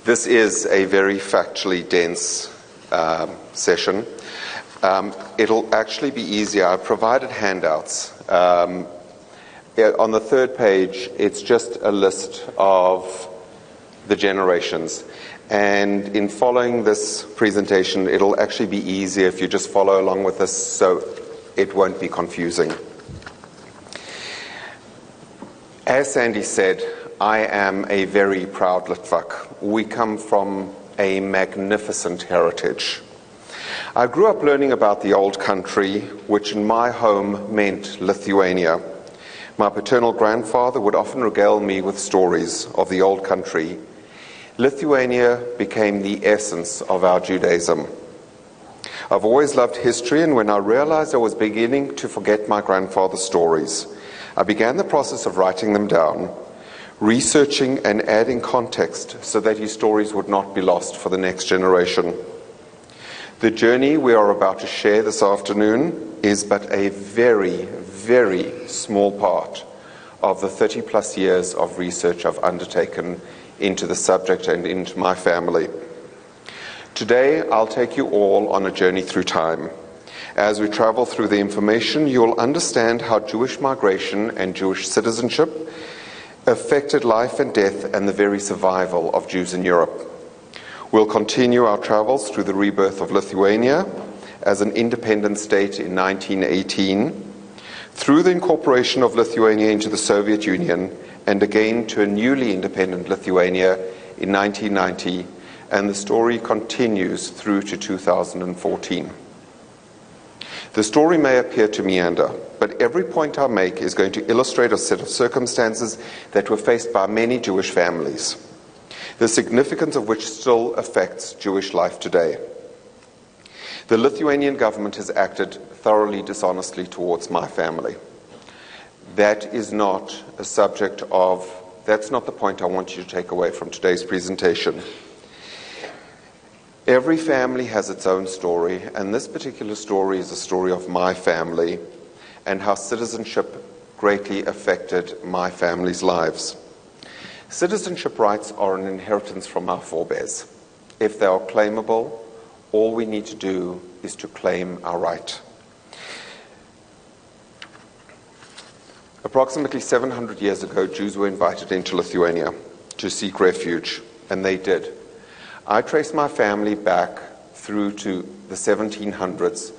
This is a very factually dense session. It'll actually be easier. I've provided handouts. On the third page, it's just a list of the generations. And in following this presentation, it'll actually be easier if you just follow along with this so it won't be confusing. As Sandy said, I am a very proud Litvak. We come from a magnificent heritage. I grew up learning about the old country, which in my home meant Lithuania. My paternal grandfather would often regale me with stories of the old country. Lithuania became the essence of our Judaism. I've always loved history, and when I realized I was beginning to forget my grandfather's stories, I began the process of writing them down, researching and adding context so that his stories would not be lost for the next generation. The journey we are about to share this afternoon is but a very, very small part of the 30-plus years of research I've undertaken into the subject and into my family. Today, I'll take you all on a journey through time. As we travel through the information, you'll understand how Jewish migration and Jewish citizenship affected life and death and the very survival of Jews in Europe. We'll continue our travels through the rebirth of Lithuania as an independent state in 1918, through the incorporation of Lithuania into the Soviet Union, and again to a newly independent Lithuania in 1990, and the story continues through to 2014. The story may appear to meander, but every point I make is going to illustrate a set of circumstances that were faced by many Jewish families, the significance of which still affects Jewish life today. The Lithuanian government has acted thoroughly dishonestly towards my family. That's not the point I want you to take away from today's presentation. Every family has its own story, and this particular story is a story of my family and how citizenship greatly affected my family's lives. Citizenship rights are an inheritance from our forebears. If they are claimable, all we need to do is to claim our right. Approximately 700 years ago, Jews were invited into Lithuania to seek refuge, and they did. I trace my family back through to the 1700s.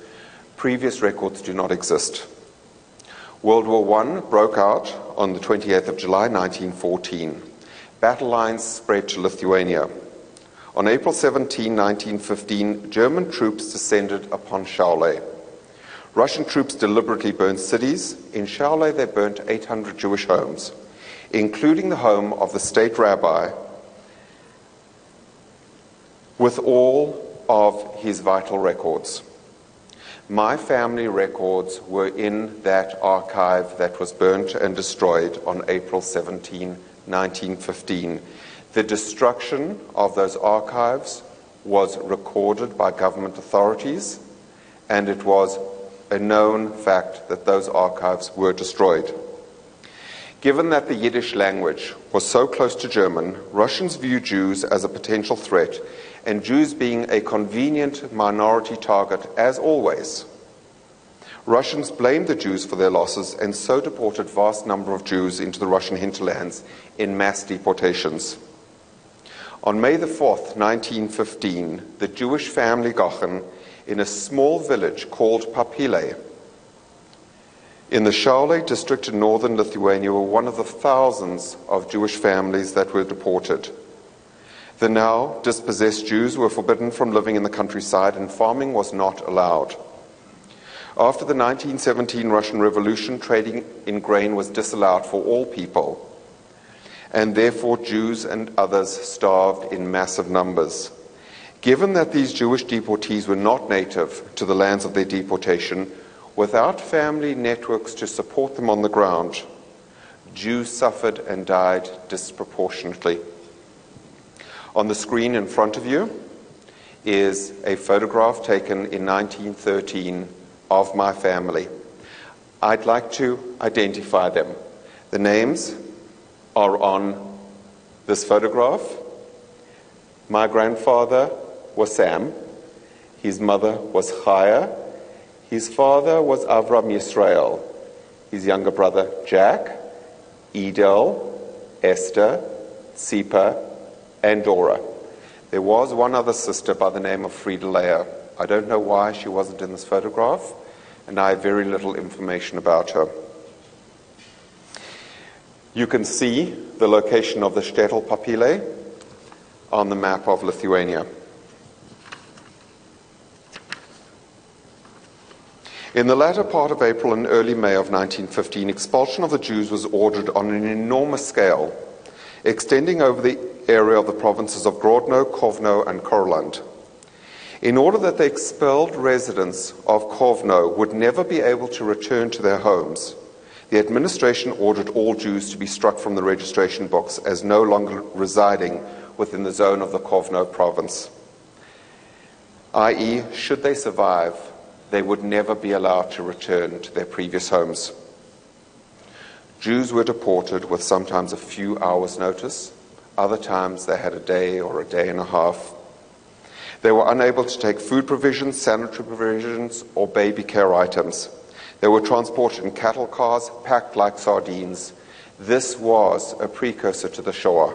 Previous records do not exist. World War I broke out on the 28th of July, 1914. Battle lines spread to Lithuania. On April 17, 1915, German troops descended upon Šiauliai. Russian troops deliberately burned cities. In Šiauliai, they burnt 800 Jewish homes, including the home of the state rabbi, with all of his vital records. My family records were in that archive that was burnt and destroyed on April 17, 1915. The destruction of those archives was recorded by government authorities, and it was a known fact that those archives were destroyed. Given that the Yiddish language was so close to German, Russians viewed Jews as a potential threat, and Jews being a convenient minority target, as always. Russians blamed the Jews for their losses and so deported vast number of Jews into the Russian hinterlands in mass deportations. On May the 4th, 1915, the Jewish family Gochen in a small village called Papile in the Šiauliai district in northern Lithuania were one of the thousands of Jewish families that were deported. The now dispossessed Jews were forbidden from living in the countryside, and farming was not allowed. After the 1917 Russian Revolution, trading in grain was disallowed for all people, and therefore Jews and others starved in massive numbers. Given that these Jewish deportees were not native to the lands of their deportation, without family networks to support them on the ground, Jews suffered and died disproportionately. On the screen in front of you is a photograph taken in 1913 of my family. I'd like to identify them. The names are on this photograph. My grandfather was Sam. His mother was Chaya. His father was Avram Yisrael. His younger brother Jack, Edel, Esther, Tsipa, and Dora. There was one other sister by the name of Frida Leah. I don't know why she wasn't in this photograph, and I have very little information about her. You can see the location of the shtetl Papile on the map of Lithuania. In the latter part of April and early May of 1915, expulsion of the Jews was ordered on an enormous scale, extending over the area of the provinces of Grodno, Kovno, and Courland. In order that the expelled residents of Kovno would never be able to return to their homes, the administration ordered all Jews to be struck from the registration books as no longer residing within the zone of the Kovno province, i.e., should they survive, they would never be allowed to return to their previous homes. Jews were deported with sometimes a few hours' notice. Other times they had a day or a day and a half. They were unable to take food provisions, sanitary provisions, or baby care items. They were transported in cattle cars, packed like sardines. This was a precursor to the Shoah.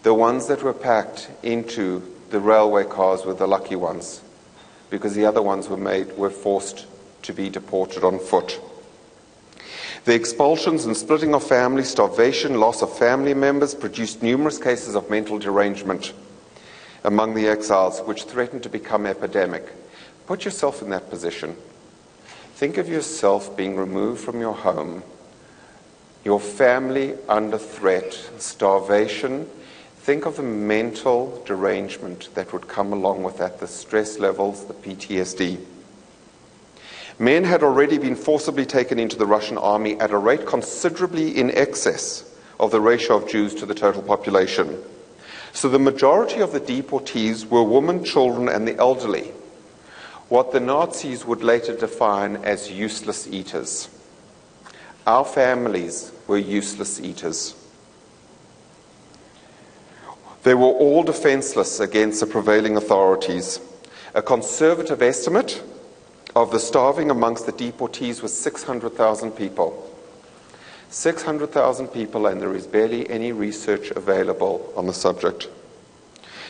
The ones that were packed into the railway cars were the lucky ones, because the other ones were forced to be deported on foot. The expulsions and splitting of families, starvation, loss of family members produced numerous cases of mental derangement among the exiles, which threatened to become epidemic. Put yourself in that position. Think of yourself being removed from your home, your family under threat, starvation. Think of the mental derangement that would come along with that, the stress levels, the PTSD. Men had already been forcibly taken into the Russian army at a rate considerably in excess of the ratio of Jews to the total population. So the majority of the deportees were women, children, and the elderly, what the Nazis would later define as useless eaters. Our families were useless eaters. They were all defenseless against the prevailing authorities. A conservative estimate of the starving amongst the deportees was 600,000 people. 600,000 people, and there is barely any research available on the subject.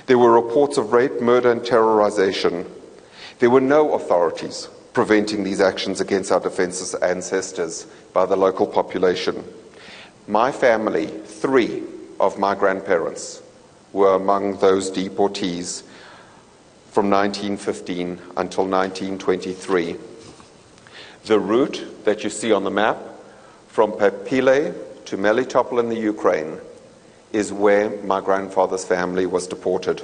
There were reports of rape, murder, and terrorization. There were no authorities preventing these actions against our defenseless ancestors by the local population. My family, 3 of my grandparents, were among those deportees from 1915 until 1923. The route that you see on the map from Papile to Melitopol in the Ukraine is where my grandfather's family was deported.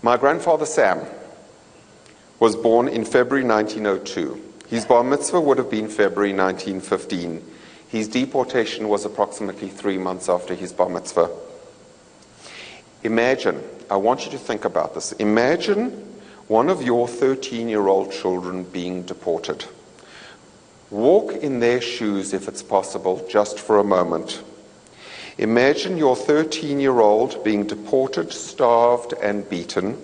My grandfather Sam was born in February 1902. His bar mitzvah would have been February 1915. His deportation was approximately 3 months after his bar mitzvah. Imagine, I want you to think about this. Imagine one of your 13-year-old children being deported. Walk in their shoes, if it's possible, just for a moment. Imagine your 13-year-old being deported, starved, and beaten.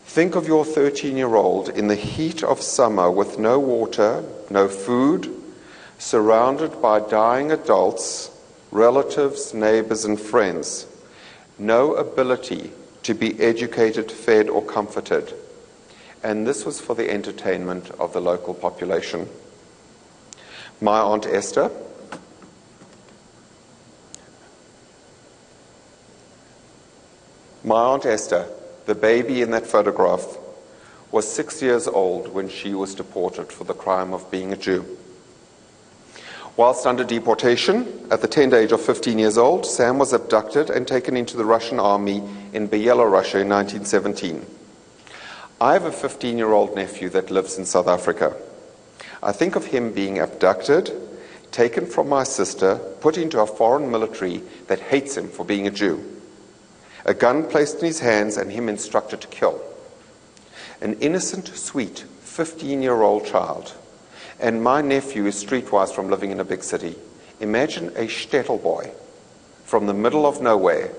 Think of your 13-year-old in the heat of summer with no water, no food, surrounded by dying adults, relatives, neighbors, and friends. No ability to be educated, fed, or comforted. And this was for the entertainment of the local population. My Aunt Esther the baby in that photograph, was 6 years old when she was deported for the crime of being a Jew. Whilst under deportation, at the tender age of 15 years old, Sam was abducted and taken into the Russian army in Byelorussia in 1917. I have a 15-year-old nephew that lives in South Africa. I think of him being abducted, taken from my sister, put into a foreign military that hates him for being a Jew. A gun placed in his hands and him instructed to kill. An innocent, sweet, 15-year-old child. And my nephew is streetwise from living in a big city. Imagine a shtetl boy from the middle of nowhere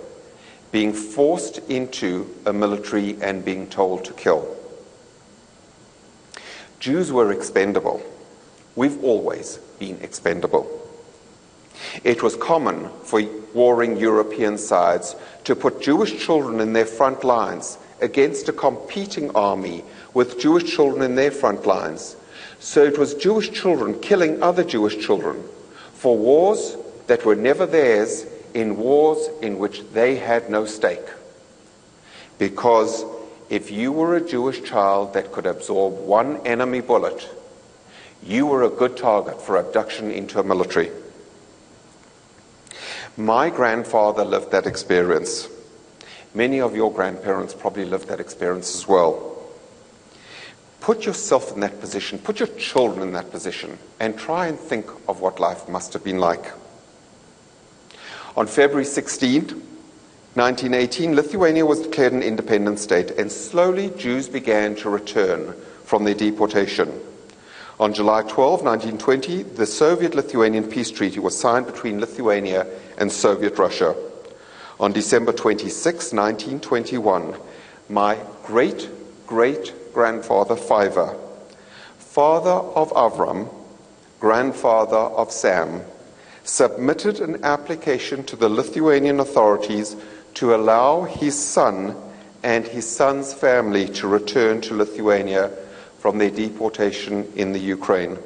being forced into a military and being told to kill. Jews were expendable. We've always been expendable. It was common for warring European sides to put Jewish children in their front lines against a competing army with Jewish children in their front lines. So it was Jewish children killing other Jewish children for wars that were never theirs, in wars in which they had no stake. Because if you were a Jewish child that could absorb one enemy bullet, you were a good target for abduction into a military. My grandfather lived that experience. Many of your grandparents probably lived that experience as well. Put yourself in that position, put your children in that position, and try and think of what life must have been like. On February 16, 1918, Lithuania was declared an independent state, and slowly Jews began to return from their deportation. On July 12, 1920, the Soviet-Lithuanian peace treaty was signed between Lithuania and Soviet Russia. On December 26, 1921, my great-great-grandfather Fiver, father of Avram, grandfather of Sam, submitted an application to the Lithuanian authorities to allow his son and his son's family to return to Lithuania from their deportation in the Ukraine.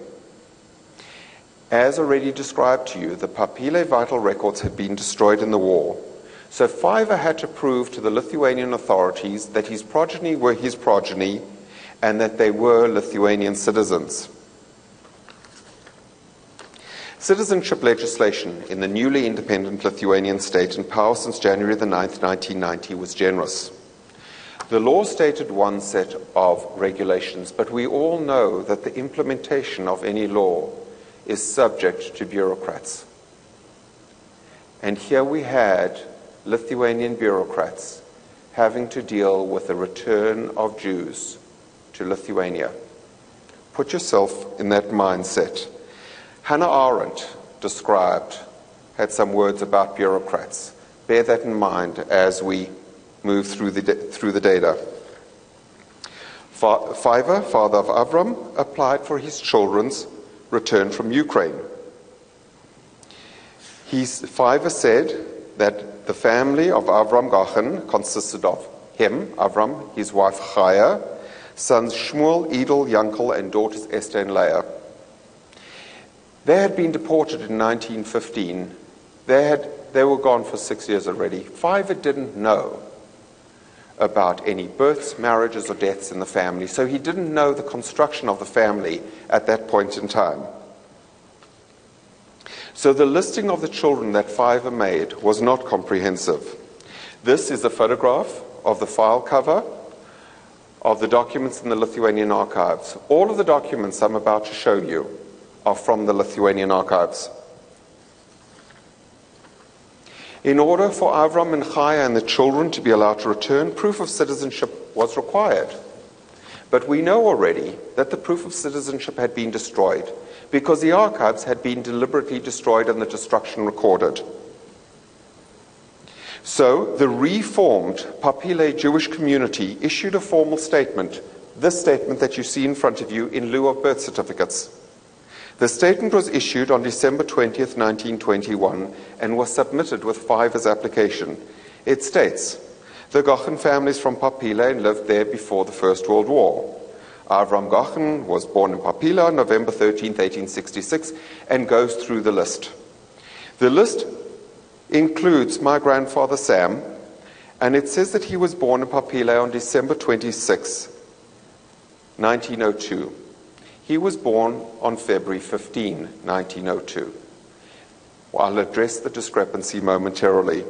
As already described to you, the Papile vital records had been destroyed in the war. So Fiver had to prove to the Lithuanian authorities that his progeny were his progeny and that they were Lithuanian citizens. Citizenship legislation in the newly independent Lithuanian state, in power since January the 9th, 1990, was generous. The law stated one set of regulations, but we all know that the implementation of any law is subject to bureaucrats. And here we had Lithuanian bureaucrats having to deal with the return of Jews to Lithuania. Put yourself in that mindset. Hannah Arendt had some words about bureaucrats. Bear that in mind as we move through the data. Fiver, father of Avram, applied for his children's return from Ukraine. Fiver said that the family of Avram Gachen consisted of him, Avram, his wife Chaya, sons Shmuel, Edel, Yankel, and daughters Esther and Leah. They had been deported in 1915. They were gone for 6 years already. Fiver didn't know about any births, marriages, or deaths in the family, so he didn't know the construction of the family at that point in time. So the listing of the children that Fiver made was not comprehensive. This is a photograph of the file cover of the documents in the Lithuanian archives. All of the documents I'm about to show you are from the Lithuanian archives. In order for Avram and Chaya and the children to be allowed to return, proof of citizenship was required. But we know already that the proof of citizenship had been destroyed because the archives had been deliberately destroyed and the destruction recorded. So the reformed Papile Jewish community issued a formal statement, this statement that you see in front of you, in lieu of birth certificates. The statement was issued on December 20th, 1921, and was submitted with Fiver's application. It states, the Gachen families from Papile lived there before the First World War. Avram Gachen was born in Papile on November 13th, 1866, and goes through the list. The list includes my grandfather Sam, and it says that he was born in Papile on December 26, 1902. He was born on February 15, 1902. I'll address the discrepancy momentarily.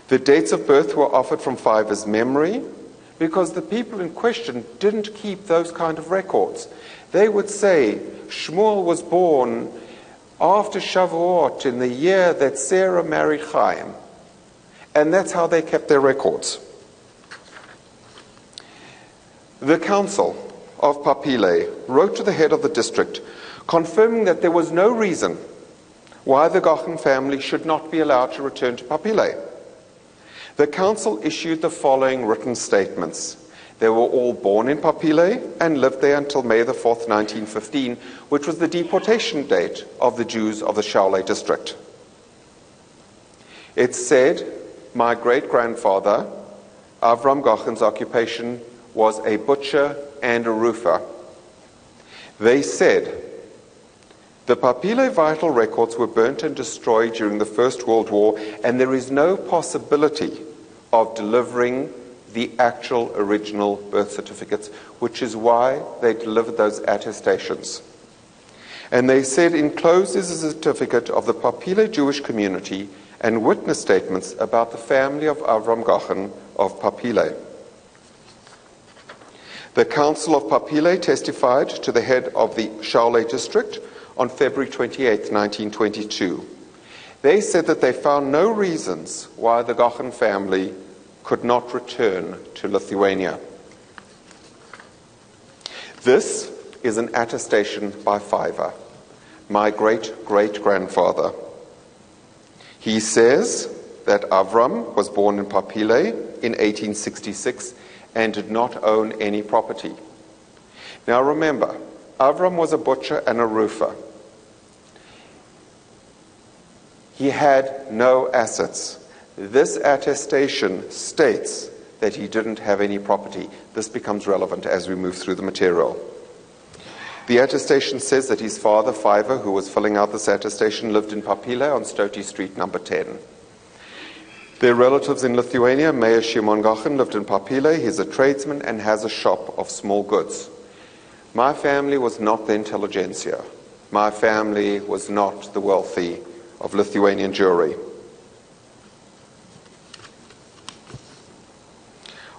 The dates of birth were offered from Fiver's memory because the people in question didn't keep those kind of records. They would say, Shmuel was born after Shavuot in the year that Sarah married Chaim. And that's how they kept their records. The council of Papile wrote to the head of the district confirming that there was no reason why the Gochen family should not be allowed to return to Papile. The council issued the following written statements. They were all born in Papile and lived there until May the 4th, 1915, which was the deportation date of the Jews of the Shaolei district. It said, my great-grandfather, Avram Gochen's occupation was a butcher and a roofer. They said, the Papile vital records were burnt and destroyed during the First World War, and there is no possibility of delivering the actual original birth certificates, which is why they delivered those attestations. And they said, enclosed is a certificate of the Papile Jewish community and witness statements about the family of Avram Gochen of Papile. The Council of Papile testified to the head of the Shaolei district on February 28, 1922. They said that they found no reasons why the Gochen family could not return to Lithuania. This is an attestation by Fiver, my great-great-grandfather. He says that Avram was born in Papile in 1866 and did not own any property. Now remember, Avram was a butcher and a roofer. He had no assets. This attestation states that he didn't have any property. This becomes relevant as we move through the material. The attestation says that his father, Fiver, who was filling out this attestation, lived in Papile on Stoti Street, number 10. Their relatives in Lithuania, Mayor Shimon Gochen, lived in Papile. He's a tradesman and has a shop of small goods. My family was not the intelligentsia. My family was not the wealthy of Lithuanian Jewry.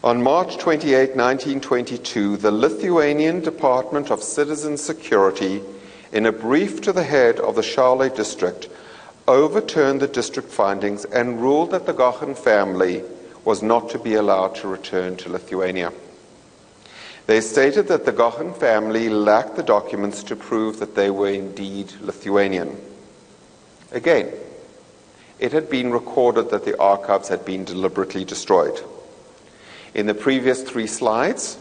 On March 28, 1922, the Lithuanian Department of Citizen Security, in a brief to the head of the Shaolei district, overturned the district findings and ruled that the Gochen family was not to be allowed to return to Lithuania. They stated that the Gochen family lacked the documents to prove that they were indeed Lithuanian. Again, it had been recorded that the archives had been deliberately destroyed. In the previous 3 slides,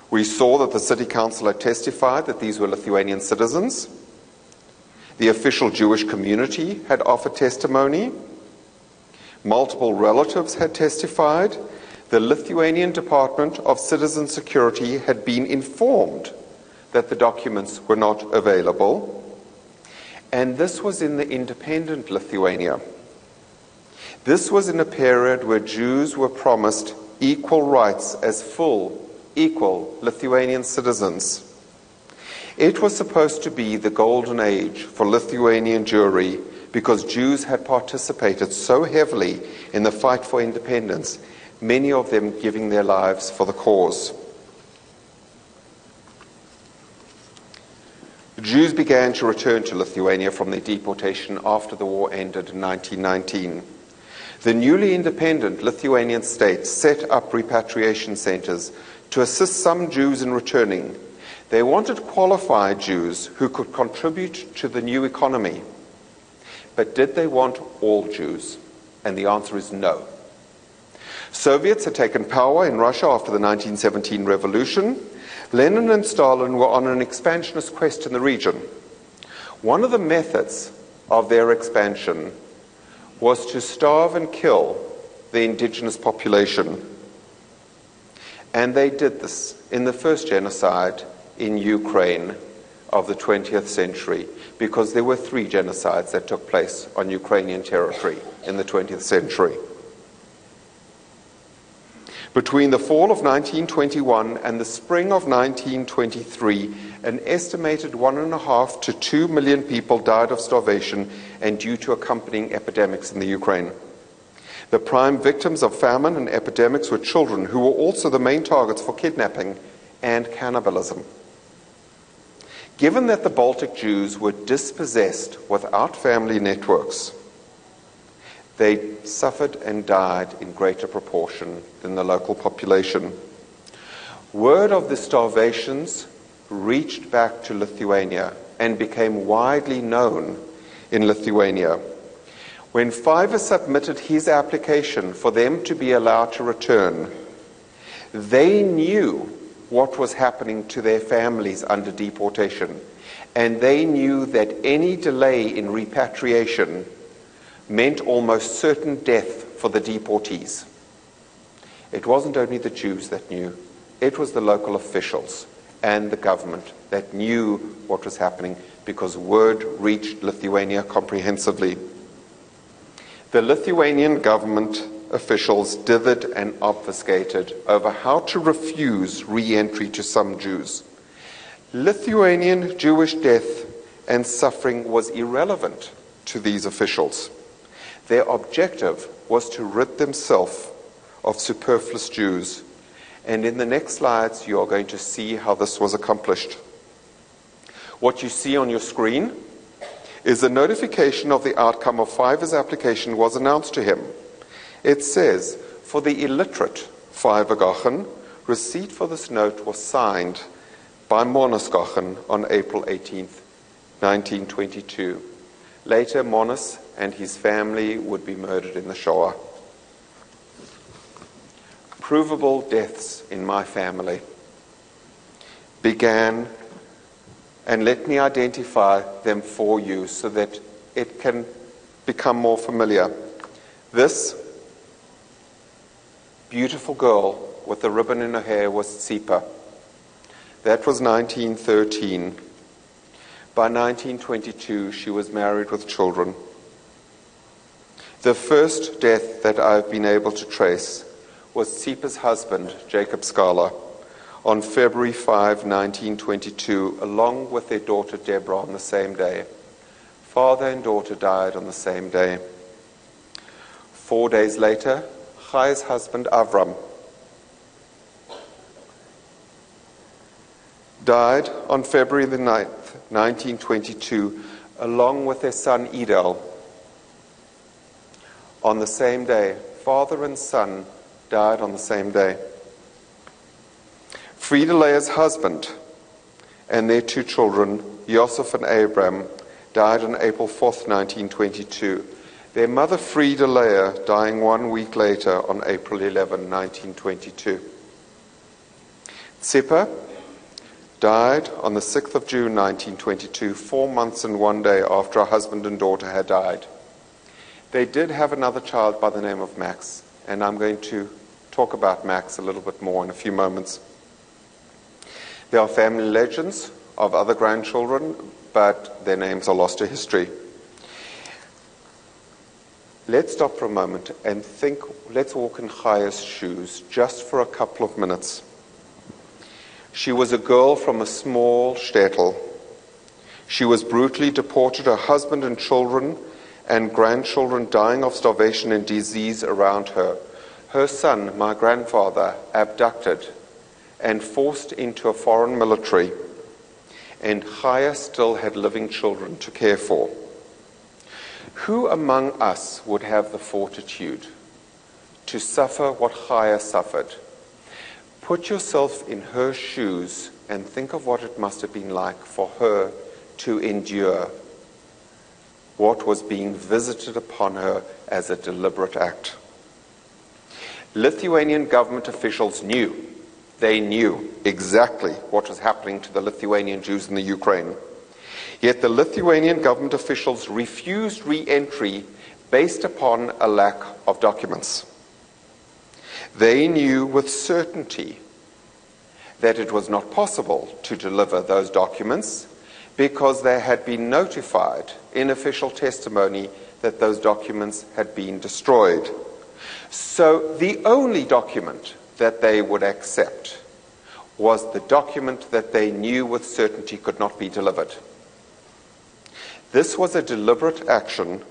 we saw that the city council had testified that these were Lithuanian citizens. The official Jewish community had offered testimony. Multiple relatives had testified. The Lithuanian Department of Citizen Security had been informed that the documents were not available. And this was in the independent Lithuania. This was in a period where Jews were promised equal rights as full, equal Lithuanian citizens. It was supposed to be the golden age for Lithuanian Jewry because Jews had participated so heavily in the fight for independence, many of them giving their lives for the cause. The Jews began to return to Lithuania from their deportation after the war ended in 1919. The newly independent Lithuanian state set up repatriation centers to assist some Jews in returning. They wanted qualified Jews who could contribute to the new economy. But did they want all Jews? And the answer is no. Soviets had taken power in Russia after the 1917 revolution. Lenin and Stalin were on an expansionist quest in the region. One of the methods of their expansion was to starve and kill the indigenous population. And they did this in the first genocide in Ukraine of the 20th century, because there were 3 genocides that took place on Ukrainian territory in the 20th century. Between the fall of 1921 and the spring of 1923, an estimated 1.5 to 2 million people died of starvation and due to accompanying epidemics in the Ukraine. The prime victims of famine and epidemics were children, who were also the main targets for kidnapping and cannibalism. Given that the Baltic Jews were dispossessed without family networks, they suffered and died in greater proportion than the local population. Word of the starvations reached back to Lithuania and became widely known in Lithuania. When Fiverr submitted his application for them to be allowed to return, they knew what was happening to their families under deportation, and they knew that any delay in repatriation meant almost certain death for the deportees. It wasn't only the Jews that knew, it was the local officials and the government that knew what was happening, because word reached Lithuania comprehensively. The Lithuanian government officials dithered and obfuscated over how to refuse re-entry to some Jews. Lithuanian Jewish death and suffering was irrelevant to these officials. Their objective was to rid themselves of superfluous Jews. And in the next slides, you are going to see how this was accomplished. What you see on your screen is a notification of the outcome of Fiverr's application was announced to him. It says, for the illiterate Fiverr Gochen, receipt for this note was signed by Monas Gochen on April 18th, 1922. Later, Monas and his family would be murdered in the Shoah. Provable deaths in my family began, and let me identify them for you so that it can become more familiar. This beautiful girl with the ribbon in her hair was Tsipa. That was 1913. By 1922, she was married with children. The first death that I've been able to trace was Tsipa's husband, Jacob Scala, on February 5, 1922, along with their daughter Deborah on the same day. Father and daughter died on the same day. 4 days later, Chaya's husband Avram died on February the 9th, 1922, along with their son Edel. On the same day, father and son died on the same day. Frida Leah's husband and their 2 children, Yosef and Abram, died on April 4th, 1922. Their mother Frida Leah dying 1 week later on April 11, 1922. Tsipa died on the 6th of June, 1922, 4 months and 1 day after her husband and daughter had died. They did have another child by the name of Max, and I'm going to talk about Max a little bit more in a few moments. There are family legends of other grandchildren, but their names are lost to history. Let's stop for a moment and think, let's walk in Chaya's shoes just for a couple of minutes. She was a girl from a small shtetl. She was brutally deported, her husband and children and grandchildren dying of starvation and disease around her. Her son, my grandfather, abducted and forced into a foreign military, and Chaya still had living children to care for. Who among us would have the fortitude to suffer what Chaya suffered? Put yourself in her shoes and think of what it must have been like for her to endure what was being visited upon her as a deliberate act. Lithuanian government officials knew. They knew exactly what was happening to the Lithuanian Jews in the Ukraine. Yet the Lithuanian government officials refused re-entry based upon a lack of documents. They knew with certainty that it was not possible to deliver those documents because they had been notified in official testimony that those documents had been destroyed. So the only document that they would accept was the document that they knew with certainty could not be delivered. This was a deliberate action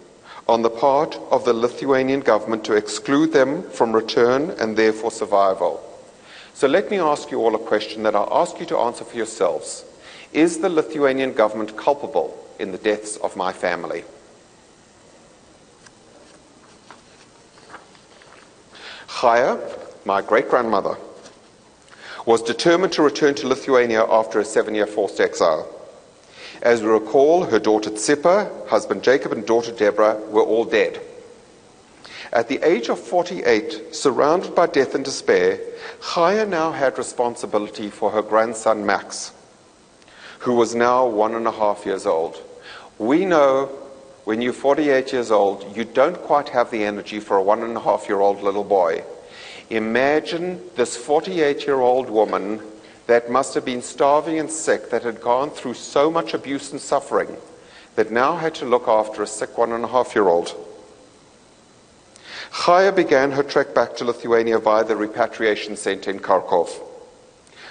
on the part of the Lithuanian government to exclude them from return and therefore survival. So let me ask you all a question that I'll ask you to answer for yourselves. Is the Lithuanian government culpable in the deaths of my family? Chaya, my great-grandmother, was determined to return to Lithuania after a 7-year forced exile. As we recall, her daughter Tzippa, husband Jacob, and daughter Deborah were all dead. At the age of 48, surrounded by death and despair, Chaya now had responsibility for her grandson Max, who was now 1.5 years old. We know when you're 48 years old, you don't quite have the energy for a 1.5-year-old little boy. Imagine this 48-year-old woman that must have been starving and sick, that had gone through so much abuse and suffering, that now had to look after a sick 1.5-year-old. Chaya began her trek back to Lithuania via the repatriation center in Kharkov.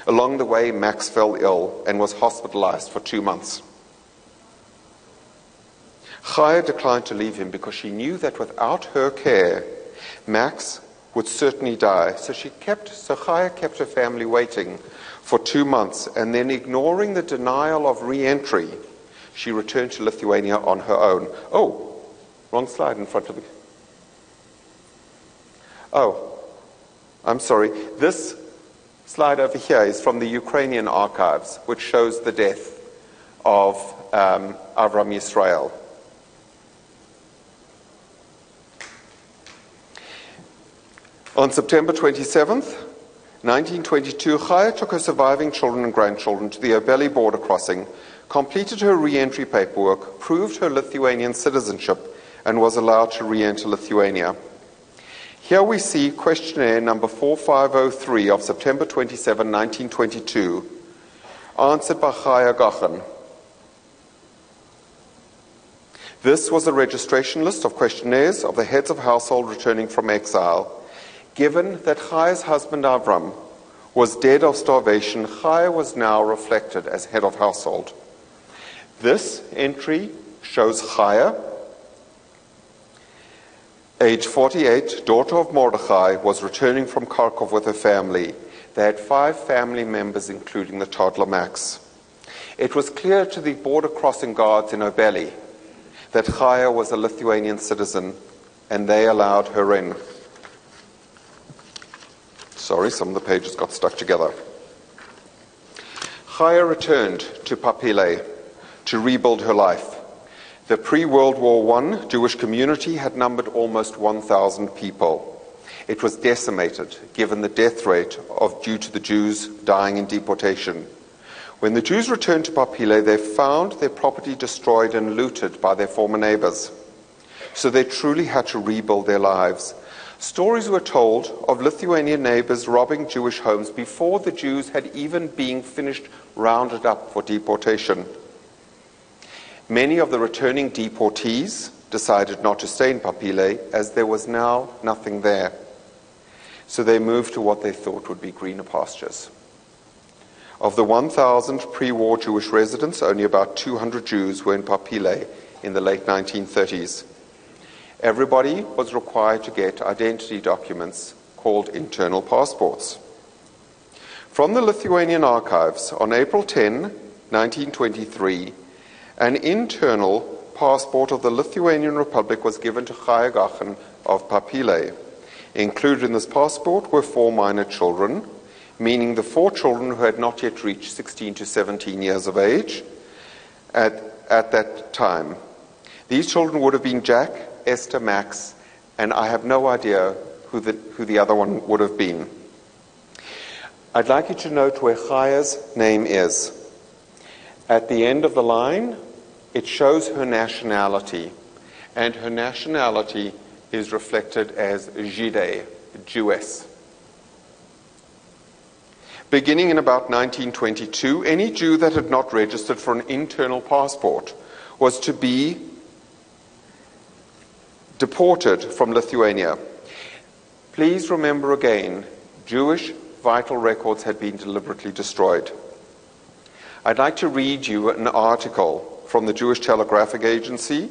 Along the way, Max fell ill and was hospitalized for 2 months. Chaya declined to leave him because she knew that without her care, Max would certainly die. So Chaya kept her family waiting for 2 months, and then, ignoring the denial of re-entry, she returned to Lithuania on her own. Oh, wrong slide in front of me. Oh, I'm sorry. This slide over here is from the Ukrainian archives, which shows the death of Avram Yisrael. On September 27th, 1922, Chaya took her surviving children and grandchildren to the Obeli border crossing, completed her re-entry paperwork, proved her Lithuanian citizenship, and was allowed to re-enter Lithuania. Here we see questionnaire number 4503 of September 27, 1922, answered by Chaya Gachan. This was a registration list of questionnaires of the heads of household returning from exile. Given that Chaya's husband Avram was dead of starvation, Chaya was now reflected as head of household. This entry shows Chaya, age 48, daughter of Mordechai, was returning from Kharkov with her family. They had 5 family members, including the toddler Max. It was clear to the border crossing guards in Obeli that Chaya was a Lithuanian citizen, and they allowed her in. Sorry, some of the pages got stuck together. Chaya returned to Papile to rebuild her life. The pre-World War I Jewish community had numbered almost 1,000 people. It was decimated, given the death rate due to the Jews dying in deportation. When the Jews returned to Papile, they found their property destroyed and looted by their former neighbors. So they truly had to rebuild their lives. Stories were told of Lithuanian neighbors robbing Jewish homes before the Jews had even been finished rounded up for deportation. Many of the returning deportees decided not to stay in Papile, as there was now nothing there. So they moved to what they thought would be greener pastures. Of the 1,000 pre-war Jewish residents, only about 200 Jews were in Papile in the late 1930s. Everybody was required to get identity documents called internal passports. From the Lithuanian archives, on April 10, 1923, an internal passport of the Lithuanian Republic was given to Chaya Gachan of Papile. Included in this passport were 4 minor children, meaning the 4 children who had not yet reached 16 to 17 years of age at that time. These children would have been Jack, Esther, Max, and I have no idea who the other one would have been. I'd like you to note where Chaya's name is. At the end of the line, it shows her nationality, and her nationality is reflected as Zhide, Jewess. Beginning in about 1922, any Jew that had not registered for an internal passport was to be deported from Lithuania. Please remember again, Jewish vital records had been deliberately destroyed. I'd like to read you an article from the Jewish Telegraphic Agency,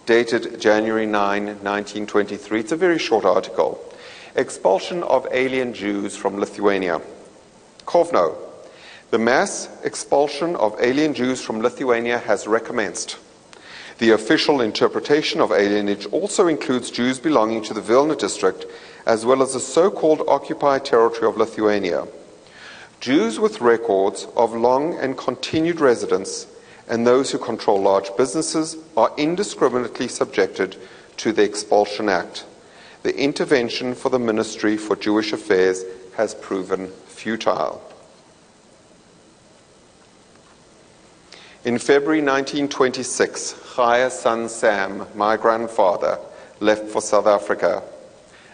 dated January 9, 1923. It's a very short article. Expulsion of alien Jews from Lithuania. Kovno. The mass expulsion of alien Jews from Lithuania has recommenced. The official interpretation of alienage also includes Jews belonging to the Vilna district, as well as the so-called occupied territory of Lithuania. Jews with records of long and continued residence and those who control large businesses are indiscriminately subjected to the Expulsion Act. The intervention for the Ministry for Jewish Affairs has proven futile. In February 1926, Chaya's son Sam, my grandfather, left for South Africa.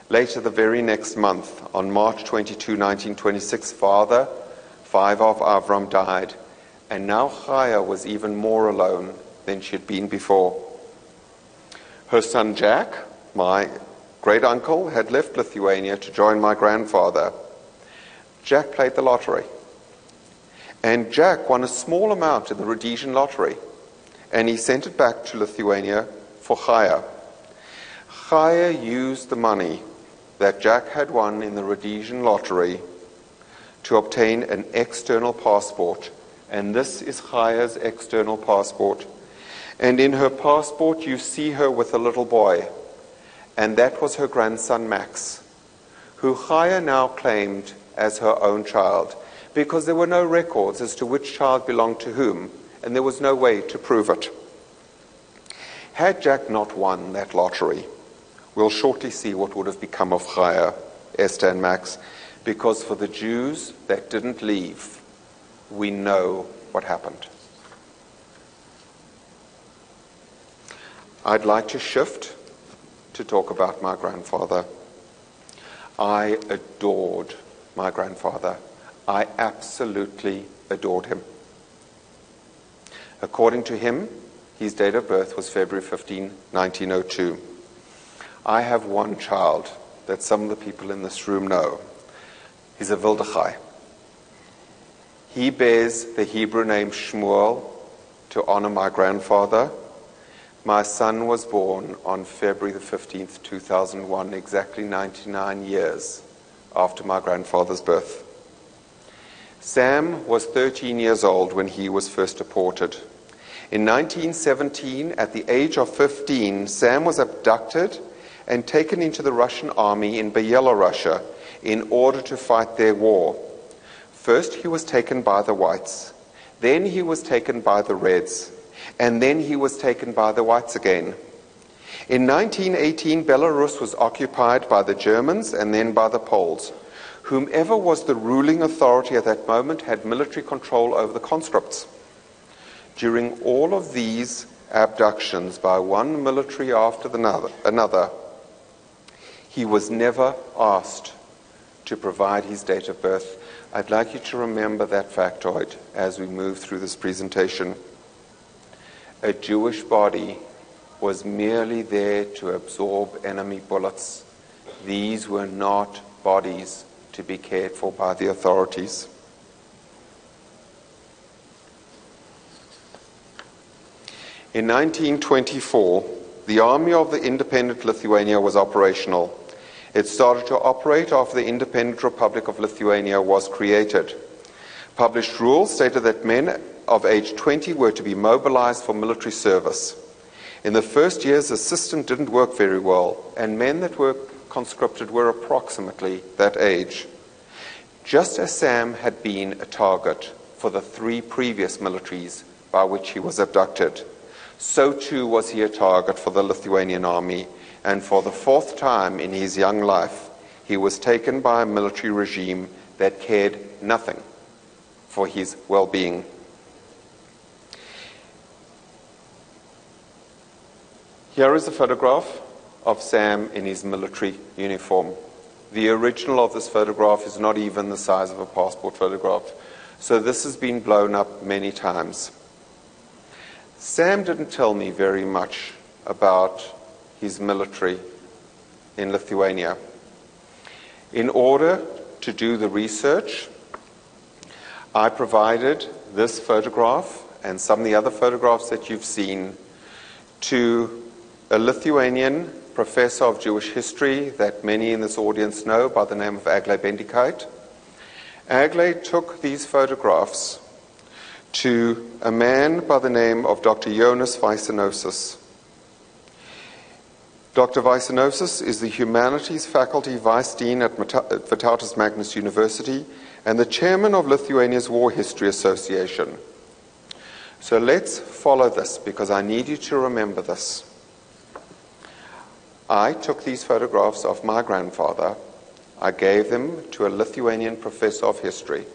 Later the very next month, on March 22, 1926, father of Avram died, and now Chaya was even more alone than she had been before. Her son Jack, my great-uncle, had left Lithuania to join my grandfather. Jack played the lottery, and Jack won a small amount in the Rhodesian lottery, and he sent it back to Lithuania for Chaya. Chaya used the money that Jack had won in the Rhodesian lottery to obtain an external passport, and this is Chaya's external passport. And in her passport you see her with a little boy, and that was her grandson Max, who Chaya now claimed as her own child, because there were no records as to which child belonged to whom, and there was no way to prove it. Had Jack not won that lottery, we'll shortly see what would have become of Chaya, Esther, and Max, because for the Jews that didn't leave, we know what happened. I'd like to shift to talk about my grandfather. I adored my grandfather. I absolutely adored him. According to him, his date of birth was February 15, 1902. I have one child that some of the people in this room know. He's a Wildechai. He bears the Hebrew name Shmuel to honor my grandfather. My son was born on February the 15th, 2001, exactly 99 years after my grandfather's birth. Sam was 13 years old when he was first deported. In 1917, at the age of 15, Sam was abducted and taken into the Russian army in Byelorussia in order to fight their war. First he was taken by the whites, then he was taken by the reds, and then he was taken by the whites again. In 1918, Belarus was occupied by the Germans and then by the Poles. Whomever was the ruling authority at that moment had military control over the conscripts. During all of these abductions by one military after another, he was never asked to provide his date of birth. I'd like you to remember that factoid as we move through this presentation. A Jewish body was merely there to absorb enemy bullets. These were not bodies to be cared for by the authorities. In 1924, the Army of the Independent Lithuania was operational. It started to operate after the Independent Republic of Lithuania was created. Published rules stated that men of age 20 were to be mobilized for military service. In the first years, the system didn't work very well, and men that were conscripted were approximately that age. Just as Sam had been a target for the 3 previous militaries by which he was abducted, so too was he a target for the Lithuanian army, and for the 4th time in his young life, he was taken by a military regime that cared nothing for his well-being. Here is a photograph of Sam in his military uniform. The original of this photograph is not even the size of a passport photograph, so this has been blown up many times. Sam didn't tell me very much about his military in Lithuania. In order to do the research, I provided this photograph and some of the other photographs that you've seen to a Lithuanian professor of Jewish history that many in this audience know by the name of Aglai Bendikait. Aglai took these photographs to a man by the name of Dr. Jonas Vaisinosis. Dr. Vaisinosis is the Humanities Faculty Vice Dean at Vytautas Magnus University and the chairman of Lithuania's War History Association. So let's follow this, because I need you to remember this. I took these photographs of my grandfather. I gave them to a Lithuanian professor of history,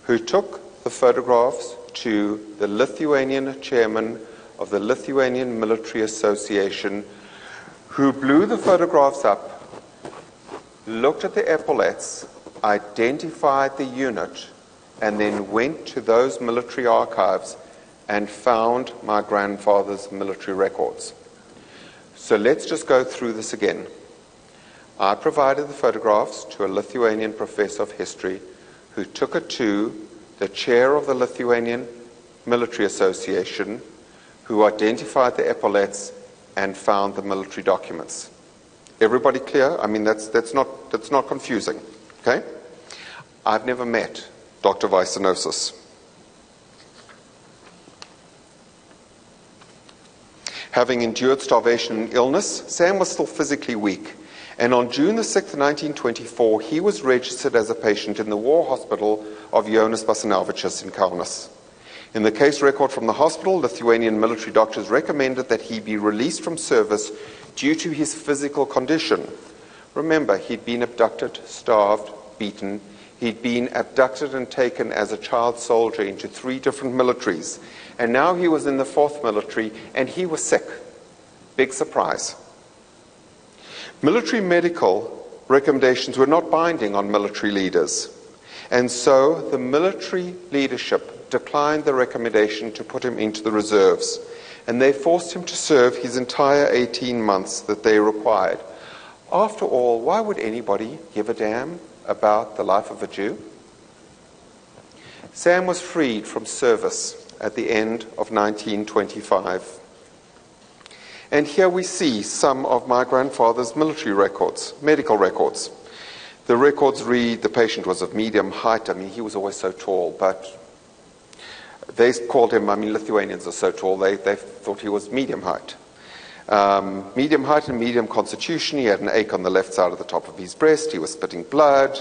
who took the photographs to the Lithuanian chairman of the Lithuanian Military Association, who blew the photographs up, looked at the epaulets, identified the unit, and then went to those military archives and found my grandfather's military records. So let's just go through this again. I provided the photographs to a Lithuanian professor of history, who took it to the chair of the Lithuanian Military Association, who identified the epaulets and found the military documents. Everybody clear? I mean, that's not confusing. Okay? I've never met Dr. Vicenosis. Having endured starvation and illness, Sam was still physically weak, and on June the 6th, 1924, he was registered as a patient in the War Hospital of Jonas Basanavičius in Kaunas. In the case record from the hospital, Lithuanian military doctors recommended that he be released from service due to his physical condition. Remember, he'd been abducted, starved, beaten. He'd been abducted and taken as a child soldier into 3 different militaries. And now he was in the 4th military, and he was sick. Big surprise. Military medical recommendations were not binding on military leaders. And so the military leadership declined the recommendation to put him into the reserves. And they forced him to serve his entire 18 months that they required. After all, why would anybody give a damn about the life of a Jew? Sam was freed from service at the end of 1925. And here we see some of my grandfather's military records, medical records. The records read the patient was of medium height. I mean, he was always so tall, but they called him, I mean, Lithuanians are so tall, they thought he was medium height. Medium height and medium constitution. He had an ache on the left side of the top of his breast. He was spitting blood.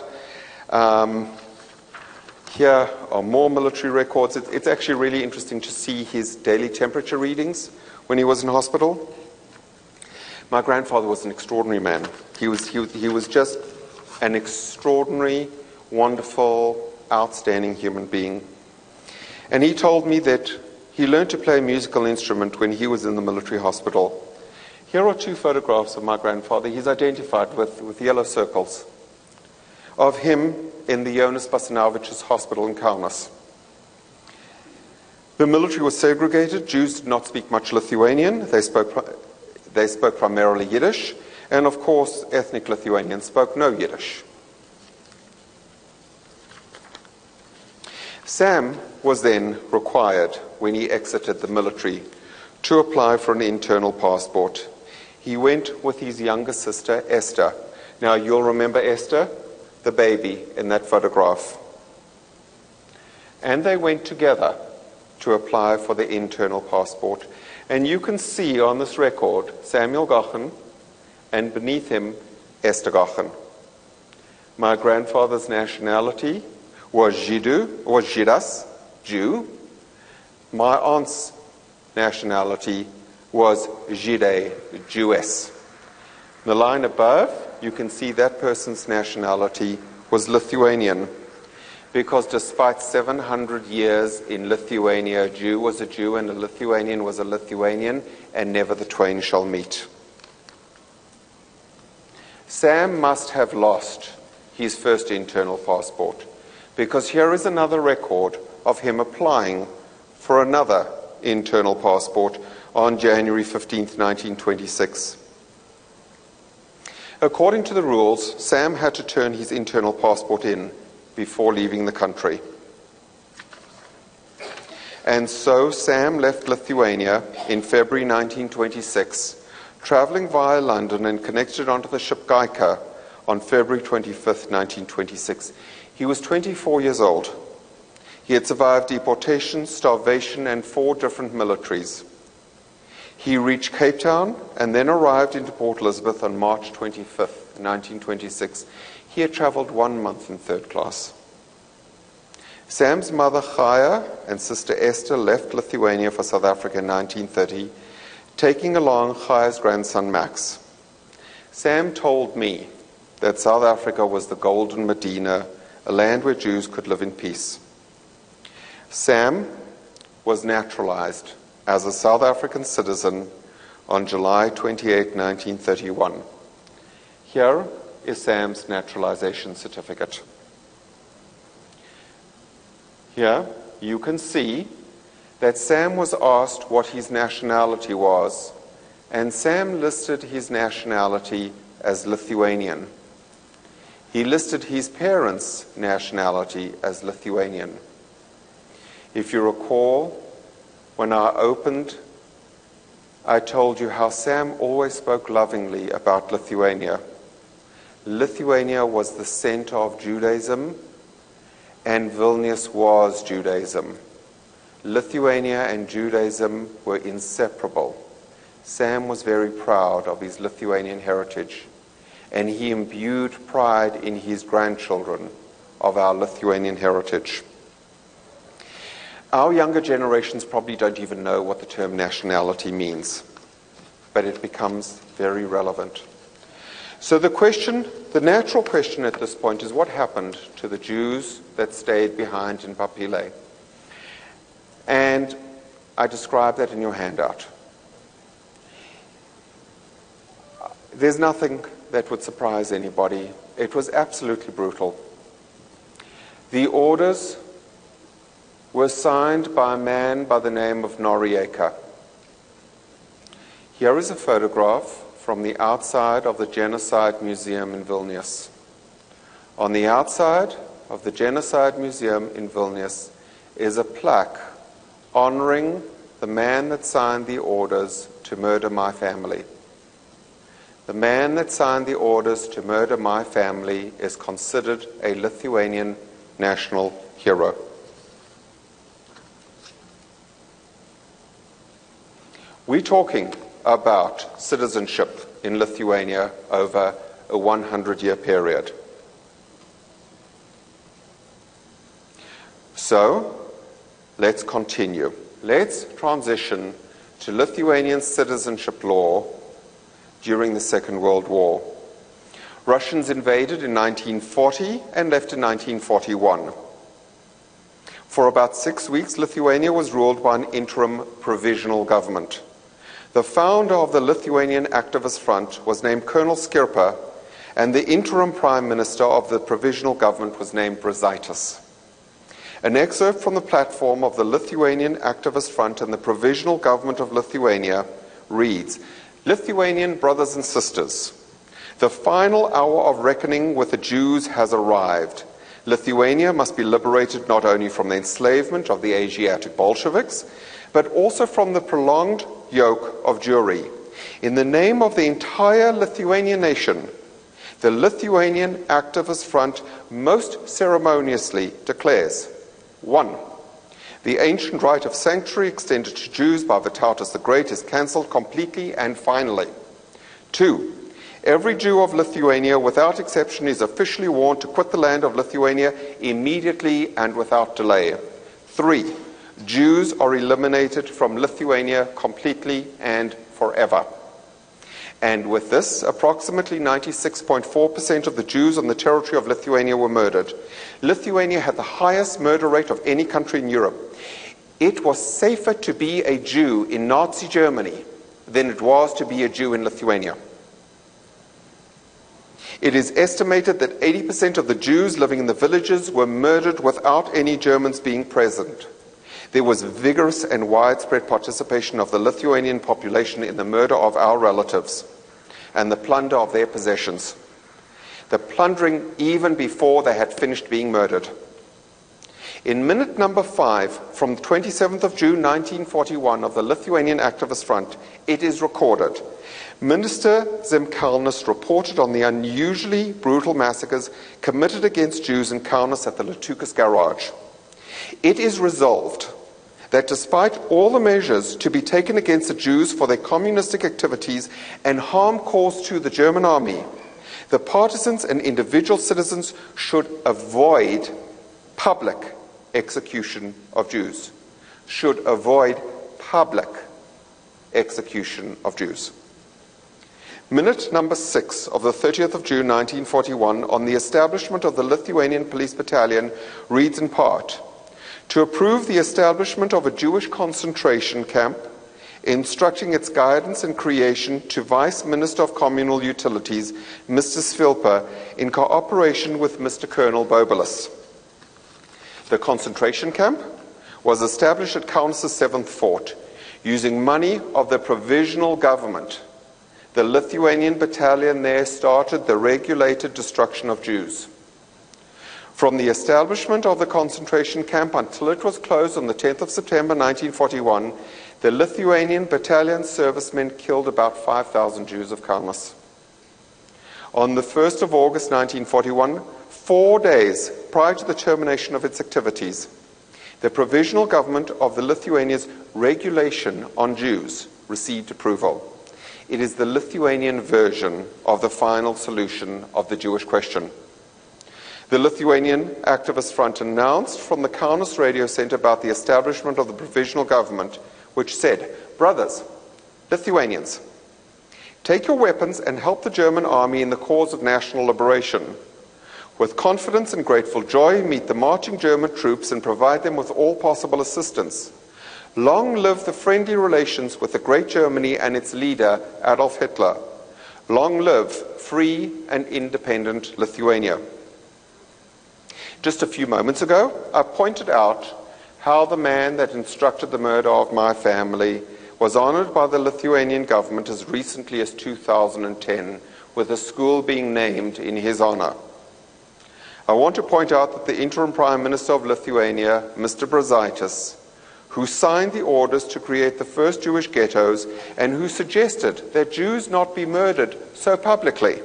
Here are more military records. It's actually really interesting to see his daily temperature readings when he was in hospital. My grandfather was an extraordinary man. He was just an extraordinary, wonderful, outstanding human being. And he told me that he learned to play a musical instrument when he was in the military hospital. Here are 2 photographs of my grandfather. He's identified with yellow circles, of him in the Jonas Basanavičius Hospital in Kaunas. The military was segregated. Jews did not speak much Lithuanian. They spoke primarily Yiddish. And of course, ethnic Lithuanians spoke no Yiddish. Sam was then required, when he exited the military, to apply for an internal passport. He went with his younger sister, Esther. Now, you'll remember Esther, the baby, in that photograph. And they went together to apply for the internal passport. And you can see on this record Samuel Gochen, and beneath him, Esther Gochen. My grandfather's nationality was Jidas, Jew. My aunt's nationality was Jide, Jewess. The line above, you can see that person's nationality was Lithuanian, because despite 700 years in Lithuania, a Jew was a Jew and a Lithuanian was a Lithuanian, and never the twain shall meet. Sam must have lost his first internal passport, because here is another record of him applying for another internal passport on January 15th, 1926. According to the rules, Sam had to turn his internal passport in before leaving the country. And so Sam left Lithuania in February 1926, traveling via London, and connected onto the ship Gaika on February 25th, 1926. He was 24 years old. He had survived deportation, starvation, and 4 different militaries. He reached Cape Town and then arrived into Port Elizabeth on March 25th, 1926. He had traveled 1 month in 3rd class. Sam's mother, Chaya, and sister Esther left Lithuania for South Africa in 1930, taking along Chaya's grandson, Max. Sam told me that South Africa was the Golden Medina, a land where Jews could live in peace. Sam was naturalized as a South African citizen on July 28, 1931. Here is Sam's naturalization certificate. Here you can see that Sam was asked what his nationality was, and Sam listed his nationality as Lithuanian. He listed his parents' nationality as Lithuanian. If you recall, when I opened, I told you how Sam always spoke lovingly about Lithuania. Lithuania was the center of Judaism, and Vilnius was Judaism. Lithuania and Judaism were inseparable. Sam was very proud of his Lithuanian heritage, and he imbued pride in his grandchildren of our Lithuanian heritage. Our younger generations probably don't even know what the term nationality means, but it becomes very relevant. So the natural question at this point is, what happened to the Jews that stayed behind in Papile? And I describe that in your handout. There's nothing that would surprise anybody. It was absolutely brutal. The orders were signed by a man by the name of Norieka. Here is a photograph from the outside of the Genocide Museum in Vilnius. On the outside of the Genocide Museum in Vilnius is a plaque honoring the man that signed the orders to murder my family. The man that signed the orders to murder my family is considered a Lithuanian national hero. We're talking about citizenship in Lithuania over a 100-year period. So, let's continue. Let's transition to Lithuanian citizenship law during the Second World War. Russians invaded in 1940 and left in 1941. For about 6 weeks, Lithuania was ruled by an interim provisional government. The founder of the Lithuanian Activist Front was named Colonel Skirpa, and the interim prime minister of the provisional government was named Brazaitis. An excerpt from the platform of the Lithuanian Activist Front and the provisional government of Lithuania reads, "Lithuanian brothers and sisters, the final hour of reckoning with the Jews has arrived. Lithuania must be liberated not only from the enslavement of the Asiatic Bolsheviks, but also from the prolonged yoke of Jewry. In the name of the entire Lithuanian nation, the Lithuanian Activist Front most ceremoniously declares: 1. The ancient right of sanctuary extended to Jews by Vytautas the Great is cancelled completely and finally. 2. Every Jew of Lithuania, without exception, is officially warned to quit the land of Lithuania immediately and without delay. 3. Jews are eliminated from Lithuania completely and forever." And with this, approximately 96.4% of the Jews on the territory of Lithuania were murdered. Lithuania had the highest murder rate of any country in Europe. It was safer to be a Jew in Nazi Germany than it was to be a Jew in Lithuania. It is estimated that 80% of the Jews living in the villages were murdered without any Germans being present. There was vigorous and widespread participation of the Lithuanian population in the murder of our relatives and the plunder of their possessions. The plundering even before they had finished being murdered. In minute number 5 from the 27th of June 1941 of the Lithuanian Activist Front, it is recorded: Minister Zemkalnis reported on the unusually brutal massacres committed against Jews in Kaunas at the Lietuvos garage. It is resolved that despite all the measures to be taken against the Jews for their communistic activities and harm caused to the German army, the partisans and individual citizens should avoid public execution of Jews, should avoid public execution of Jews. Minute number 6 of the 30th of June 1941 on the establishment of the Lithuanian Police Battalion reads in part, to approve the establishment of a Jewish concentration camp, instructing its guidance and creation to Vice Minister of Communal Utilities, Mr. Svilpa, in cooperation with Mr. Colonel Bobelis. The concentration camp was established at Kaunas' 7th Fort, using money of the provisional government. The Lithuanian battalion there started the regulated destruction of Jews. From the establishment of the concentration camp until it was closed on the 10th of September 1941, the Lithuanian battalion servicemen killed about 5,000 Jews of Kaunas. On the 1st of August 1941, 4 days prior to the termination of its activities, the provisional government of the Lithuania's regulation on Jews received approval. It is the Lithuanian version of the final solution of the Jewish question. The Lithuanian Activist Front announced from the Kaunas radio center about the establishment of the provisional government, which said, "Brothers, Lithuanians, take your weapons and help the German army in the cause of national liberation. With confidence and grateful joy, meet the marching German troops and provide them with all possible assistance. Long live the friendly relations with the great Germany and its leader, Adolf Hitler. Long live free and independent Lithuania." Just a few moments ago, I pointed out how the man that instructed the murder of my family was honored by the Lithuanian government as recently as 2010, with a school being named in his honor. I want to point out that the interim Prime Minister of Lithuania, Mr. Brazaitis, who signed the orders to create the first Jewish ghettos and who suggested that Jews not be murdered so publicly,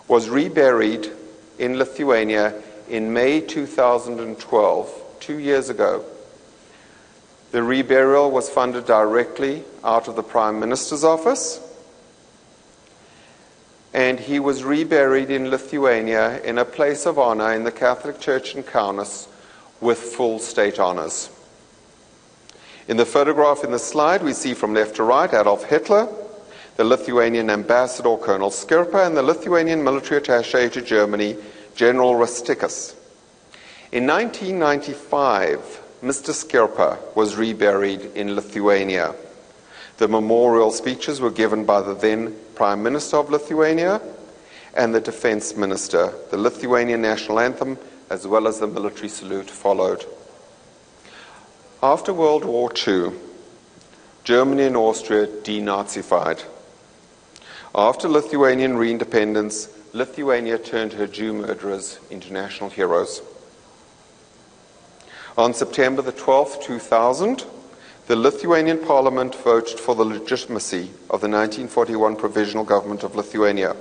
was reburied in Lithuania in May 2012, 2 years ago. The reburial was funded directly out of the Prime Minister's office, and he was reburied in Lithuania in a place of honor in the Catholic Church in Kaunas with full state honors. In the photograph in the slide, we see from left to right Adolf Hitler, the Lithuanian ambassador Colonel Skirpa, and the Lithuanian military attaché to Germany, General Rastikas. In 1995, Mr. Skirpa was reburied in Lithuania. The memorial speeches were given by the then Prime Minister of Lithuania and the Defense Minister. The Lithuanian national anthem, as well as the military salute, followed. After World War II, Germany and Austria denazified. After Lithuanian re-independence, Lithuania turned her Jew murderers into national heroes. On September the 12th, 2000, the Lithuanian Parliament voted for the legitimacy of the 1941 Provisional Government of Lithuania.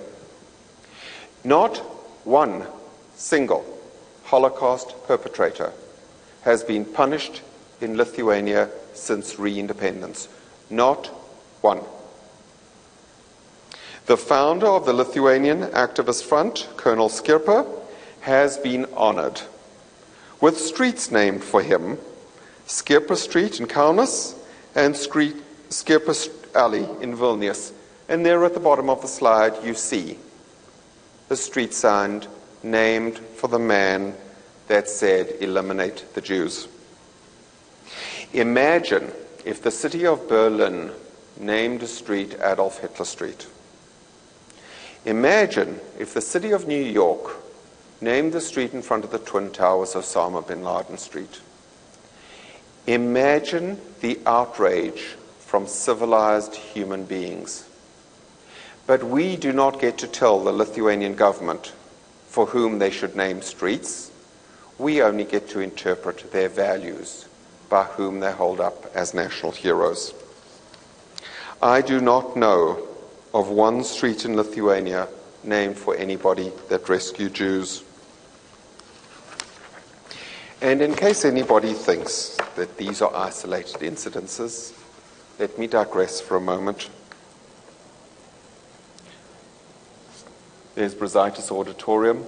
Not one single Holocaust perpetrator has been punished in Lithuania since re-independence. Not one. The founder of the Lithuanian Activist Front, Colonel Skirpa, has been honored with streets named for him: Skirpa Street in Kaunas and Skirpa Alley in Vilnius. And there at the bottom of the slide you see the street sign named for the man that said, "Eliminate the Jews." Imagine if the city of Berlin named a street Adolf Hitler Street. Imagine if the city of New York named the street in front of the Twin Towers Osama bin Laden Street. Imagine the outrage from civilized human beings. But we do not get to tell the Lithuanian government for whom they should name streets. We only get to interpret their values by whom they hold up as national heroes. I do not know of one street in Lithuania named for anybody that rescued Jews. And in case anybody thinks that these are isolated incidences, let me digress for a moment. There's Brazaitis Auditorium,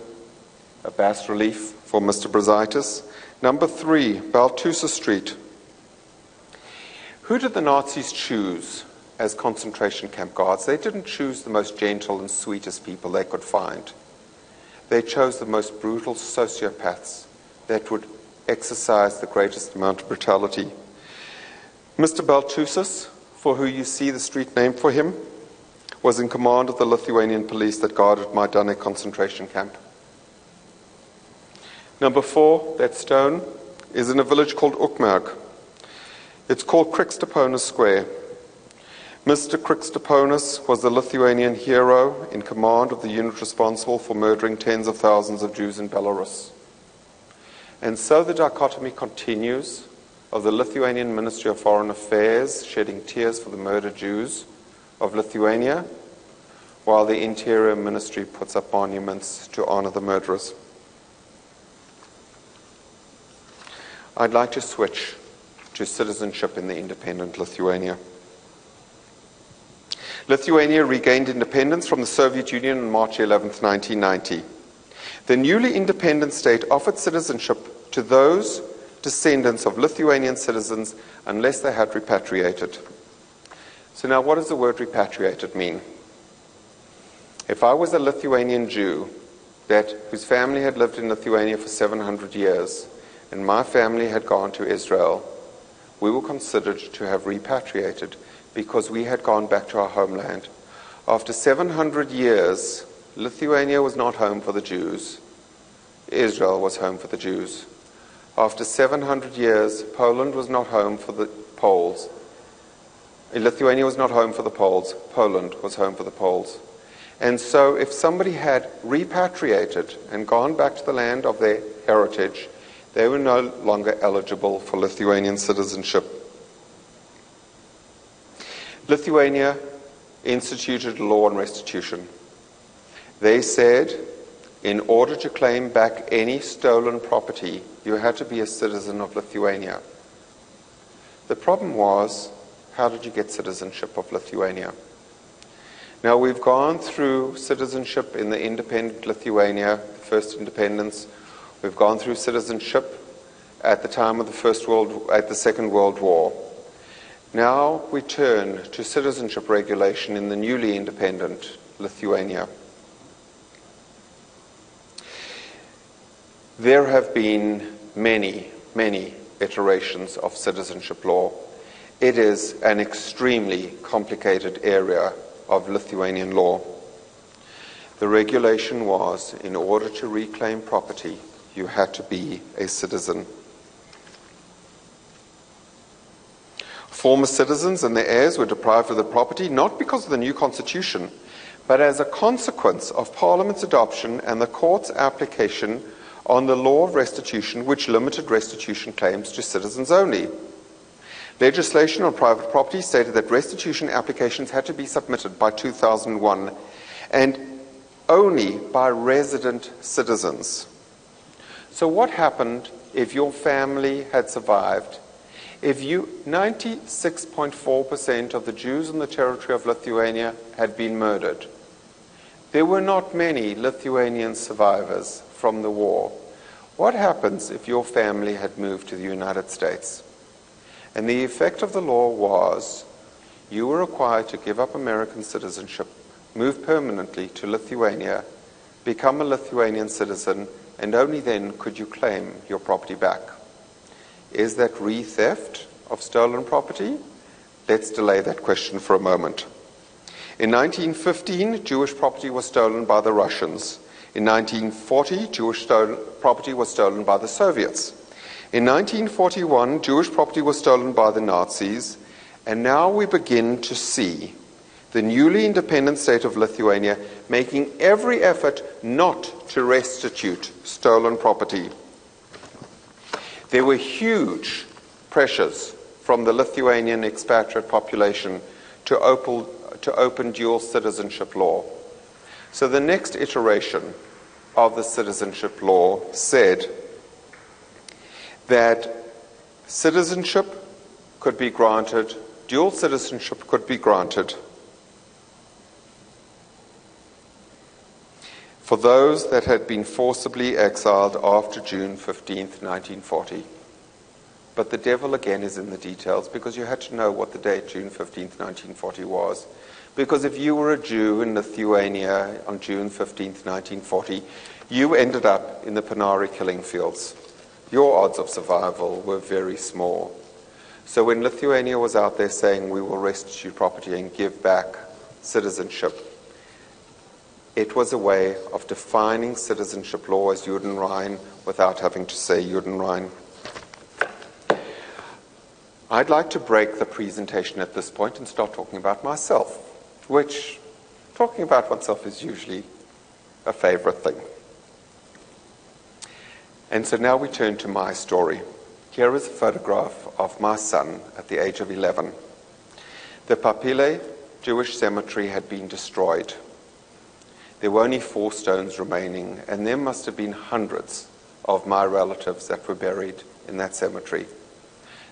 a bas relief for Mr. Brazaitis. Number 3, Balthusar Street. Who did the Nazis choose as concentration camp guards? They didn't choose the most gentle and sweetest people they could find. They chose the most brutal sociopaths that would exercise the greatest amount of brutality. Mr. Balthusar, for who you see the street named for him, was in command of the Lithuanian police that guarded Majdanek concentration camp. Number 4, that stone, is in a village called Ukmerg. It's called Krikstaponis Square. Mr. Krikstaponis was the Lithuanian hero in command of the unit responsible for murdering tens of thousands of Jews in Belarus. And so the dichotomy continues of the Lithuanian Ministry of Foreign Affairs shedding tears for the murdered Jews of Lithuania, while the Interior Ministry puts up monuments to honor the murderers. I'd like to switch to citizenship in the independent Lithuania. Lithuania regained independence from the Soviet Union on March 11, 1990. The newly independent state offered citizenship to those descendants of Lithuanian citizens unless they had repatriated. So now what does the word repatriated mean? If I was a Lithuanian Jew whose family had lived in Lithuania for 700 years and my family had gone to Israel, we were considered to have repatriated because we had gone back to our homeland. After 700 years, Lithuania was not home for the Jews. Israel was home for the Jews. After 700 years, Poland was not home for the Poles. Lithuania was not home for the Poles. Poland was home for the Poles. And so if somebody had repatriated and gone back to the land of their heritage, they were no longer eligible for Lithuanian citizenship. Lithuania instituted law on restitution. They said, in order to claim back any stolen property, you had to be a citizen of Lithuania. The problem was, how did you get citizenship of Lithuania? Now, we've gone through citizenship in the independent Lithuania, the first independence. We've gone through citizenship at the time of the Second World War. Now we turn to citizenship regulation in the newly independent Lithuania. There have been many, many iterations of citizenship law. It is an extremely complicated area of Lithuanian law. The regulation was, in order to reclaim property, you had to be a citizen. Former citizens and their heirs were deprived of the property not because of the new constitution, but as a consequence of Parliament's adoption and the court's application on the law of restitution, which limited restitution claims to citizens only. Legislation on private property stated that restitution applications had to be submitted by 2001 and only by resident citizens. So what happened if your family had survived? If 96.4% of the Jews in the territory of Lithuania had been murdered, there were not many Lithuanian survivors from the war. What happens if your family had moved to the United States? And the effect of the law was you were required to give up American citizenship, move permanently to Lithuania, become a Lithuanian citizen, and only then could you claim your property back. Is that re-theft of stolen property? Let's delay that question for a moment. In 1915, Jewish property was stolen by the Russians. In 1940, Jewish property was stolen by the Soviets. In 1941, Jewish property was stolen by the Nazis. And now we begin to see the newly independent state of Lithuania making every effort not to restitute stolen property. There were huge pressures from the Lithuanian expatriate population to open dual citizenship law. So the next iteration of the citizenship law said that citizenship could be granted, dual citizenship could be granted for those that had been forcibly exiled after June 15th, 1940. But the devil again is in the details, because you had to know what the date June 15th, 1940 was. Because if you were a Jew in Lithuania on June 15th, 1940, you ended up in the Panari killing fields. Your odds of survival were very small. So when Lithuania was out there saying, we will restitute property and give back citizenship, it was a way of defining citizenship law as Judenrein without having to say Judenrein. I'd like to break the presentation at this point and start talking about myself, which talking about oneself is usually a favorite thing. And so now we turn to my story. Here is a photograph of my son at the age of 11. The Papile Jewish cemetery had been destroyed. There were only 4 stones remaining, and there must have been hundreds of my relatives that were buried in that cemetery.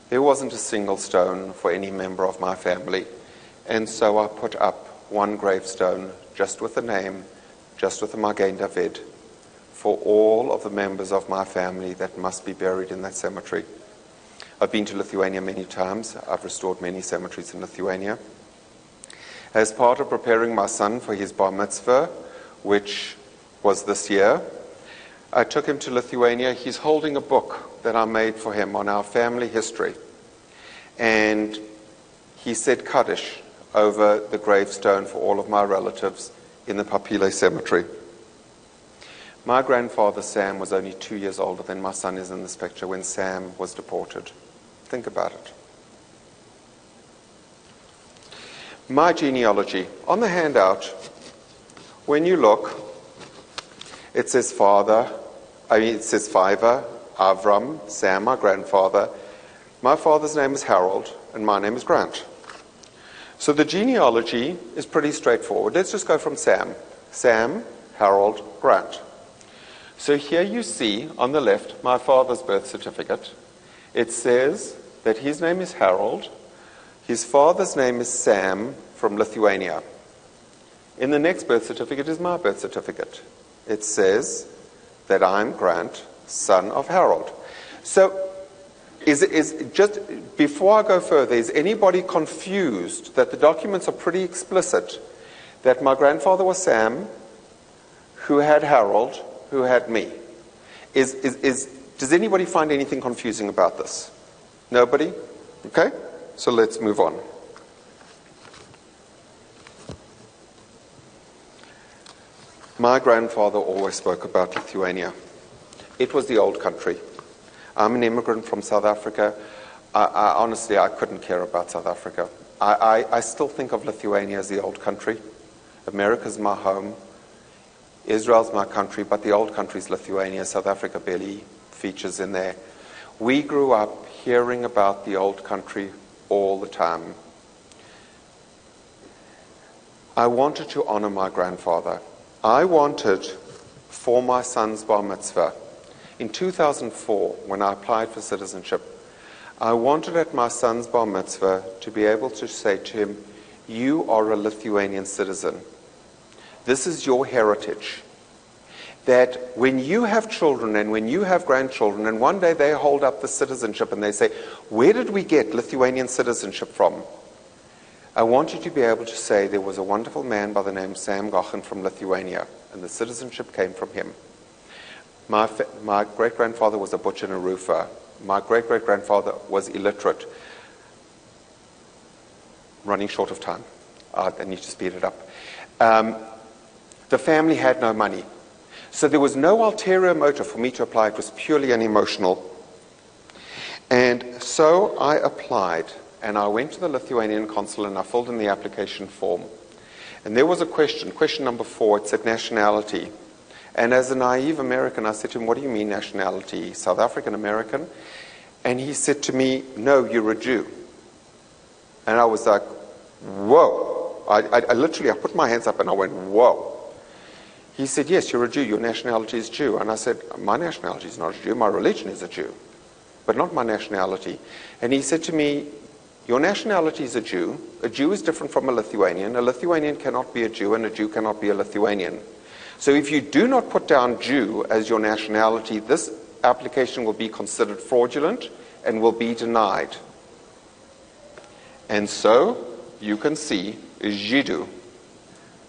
There wasn't a single stone for any member of my family, and so I put up one gravestone just with a name, just with a Magen David, for all of the members of my family that must be buried in that cemetery. I've been to Lithuania many times. I've restored many cemeteries in Lithuania. As part of preparing my son for his bar mitzvah, which was this year, I took him to Lithuania. He's holding a book that I made for him on our family history. And he said Kaddish over the gravestone for all of my relatives in the Papile cemetery. My grandfather, Sam, was only 2 years older than my son is in this picture when Sam was deported. Think about it. My genealogy. On the handout, when you look, it says it says Fiver, Avram, Sam, my grandfather. My father's name is Harold, and my name is Grant. So the genealogy is pretty straightforward. Let's just go from Sam. Sam, Harold, Grant. So here you see, on the left, my father's birth certificate. It says that his name is Harold. His father's name is Sam from Lithuania. In the next birth certificate is my birth certificate. It says that I'm Grant, son of Harold. So, just before I go further, is anybody confused that the documents are pretty explicit that my grandfather was Sam, who had Harold, who had me? Does anybody find anything confusing about this? Nobody? Okay, so let's move on. My grandfather always spoke about Lithuania. It was the old country. I'm an immigrant from South Africa. Honestly, I couldn't care about South Africa. I still think of Lithuania as the old country. America's my home. Israel's my country, but the old country is Lithuania. South Africa barely features in there. We grew up hearing about the old country all the time. I wanted to honor my grandfather. I wanted, for my son's bar mitzvah, in 2004, when I applied for citizenship, I wanted at my son's bar mitzvah to be able to say to him, you are a Lithuanian citizen. This is your heritage. That when you have children and when you have grandchildren, and one day they hold up the citizenship and they say, where did we get Lithuanian citizenship from? I want you to be able to say there was a wonderful man by the name Sam Gochin from Lithuania, and the citizenship came from him. My great-grandfather was a butcher and a roofer. My great-great-grandfather was illiterate. Running short of time. I need to speed it up. The family had no money. So there was no ulterior motive for me to apply. It was purely an emotional. And so I applied, and I went to the Lithuanian consul and I filled in the application form. And there was a question number 4, it said nationality. And as a naive American, I said to him, what do you mean nationality? South African American? And he said to me, no, you're a Jew. And I was like, whoa. I literally put my hands up and I went, whoa. He said, yes, you're a Jew. Your nationality is Jew. And I said, my nationality is not a Jew. My religion is a Jew, but not my nationality. And he said to me, your nationality is a Jew. A Jew is different from a Lithuanian. A Lithuanian cannot be a Jew, and a Jew cannot be a Lithuanian. So if you do not put down Jew as your nationality, this application will be considered fraudulent and will be denied. And so, you can see, Jiddu.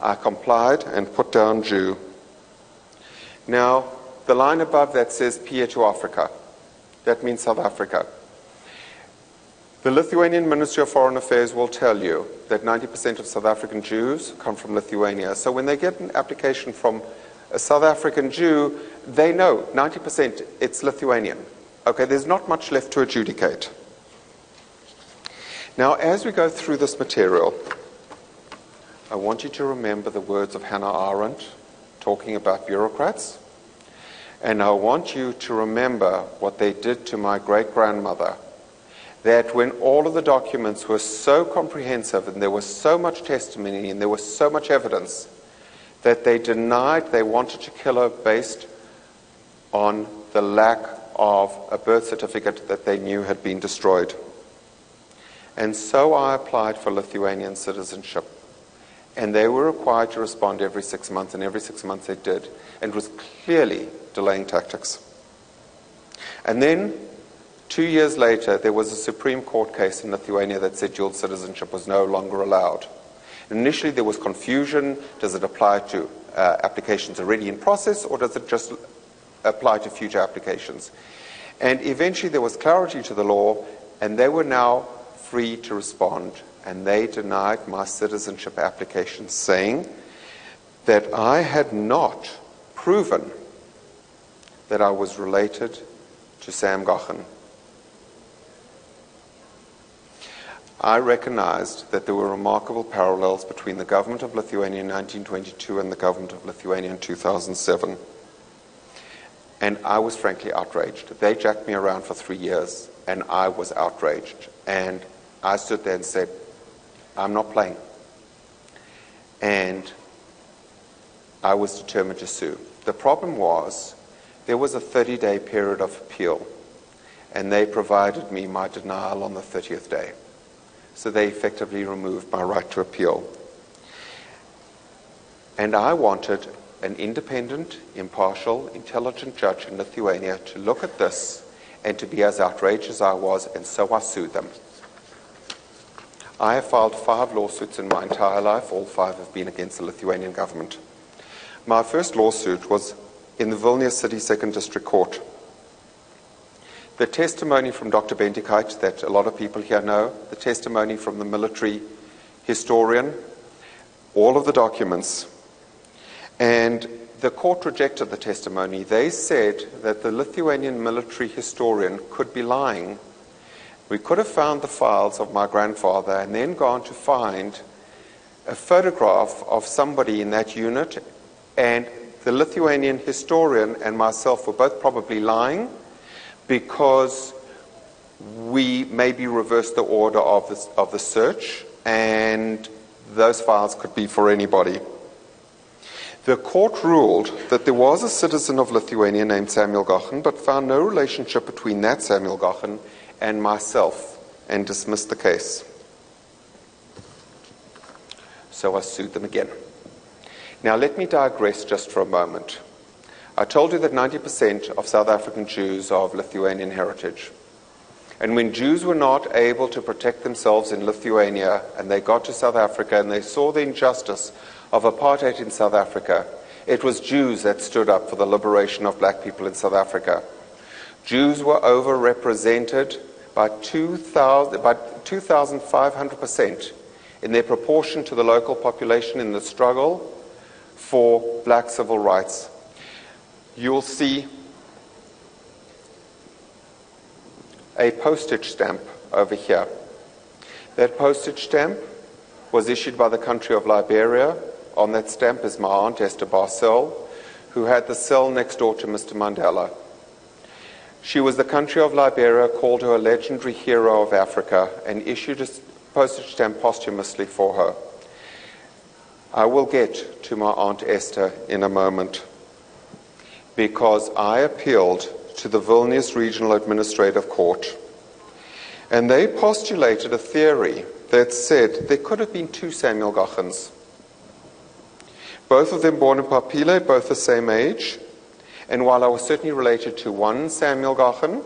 I complied and put down Jew. Now, the line above that says Pia to Africa. That means South Africa. The Lithuanian Ministry of Foreign Affairs will tell you that 90% of South African Jews come from Lithuania. So when they get an application from a South African Jew, they know 90% it's Lithuanian. Okay, there's not much left to adjudicate. Now, as we go through this material, I want you to remember the words of Hannah Arendt talking about bureaucrats. And I want you to remember what they did to my great-grandmother. That when all of the documents were so comprehensive and there was so much testimony and there was so much evidence, that they denied they wanted to kill her based on the lack of a birth certificate that they knew had been destroyed. And so I applied for Lithuanian citizenship. And they were required to respond every 6 months, and every 6 months they did. And it was clearly delaying tactics. And then 2 years later, there was a Supreme Court case in Lithuania that said dual citizenship was no longer allowed. Initially, there was confusion. Does it apply to applications already in process, or does it just apply to future applications? And eventually, there was clarity to the law, and they were now free to respond. And they denied my citizenship application, saying that I had not proven that I was related to Sam Gochan. I recognized that there were remarkable parallels between the government of Lithuania in 1922 and the government of Lithuania in 2007. And I was frankly outraged. They jacked me around for 3 years, and I was outraged. And I stood there and said, I'm not playing. And I was determined to sue. The problem was, there was a 30-day period of appeal, and they provided me my denial on the 30th day. So they effectively removed my right to appeal. And I wanted an independent, impartial, intelligent judge in Lithuania to look at this and to be as outraged as I was, and so I sued them. I have filed 5 lawsuits in my entire life. All 5 have been against the Lithuanian government. My first lawsuit was in the Vilnius City 2nd District Court. The testimony from Dr. Bentikite that a lot of people here know, the testimony from the military historian, all of the documents. And the court rejected the testimony. They said that the Lithuanian military historian could be lying. We could have found the files of my grandfather and then gone to find a photograph of somebody in that unit, and the Lithuanian historian and myself were both probably lying, because we maybe reversed the order of the search, and those files could be for anybody. The court ruled that there was a citizen of Lithuania named Samuel Gochan, but found no relationship between that Samuel Gochan and myself, and dismissed the case. So I sued them again. Now let me digress just for a moment. I told you that 90% of South African Jews are of Lithuanian heritage. And when Jews were not able to protect themselves in Lithuania, and they got to South Africa and they saw the injustice of apartheid in South Africa, it was Jews that stood up for the liberation of black people in South Africa. Jews were overrepresented by 2,500% in their proportion to the local population in the struggle for black civil rights. You'll see a postage stamp over here. That postage stamp was issued by the country of Liberia. On that stamp is my aunt, Esther Barcel, who had the cell next door to Mr. Mandela. She was the country of Liberia, called her a legendary hero of Africa, and issued a postage stamp posthumously for her. I will get to my aunt Esther in a moment, because I appealed to the Vilnius Regional Administrative Court, and they postulated a theory that said there could have been 2 Samuel Gochans. Both of them born in Papile, both the same age. And while I was certainly related to one Samuel Gachen,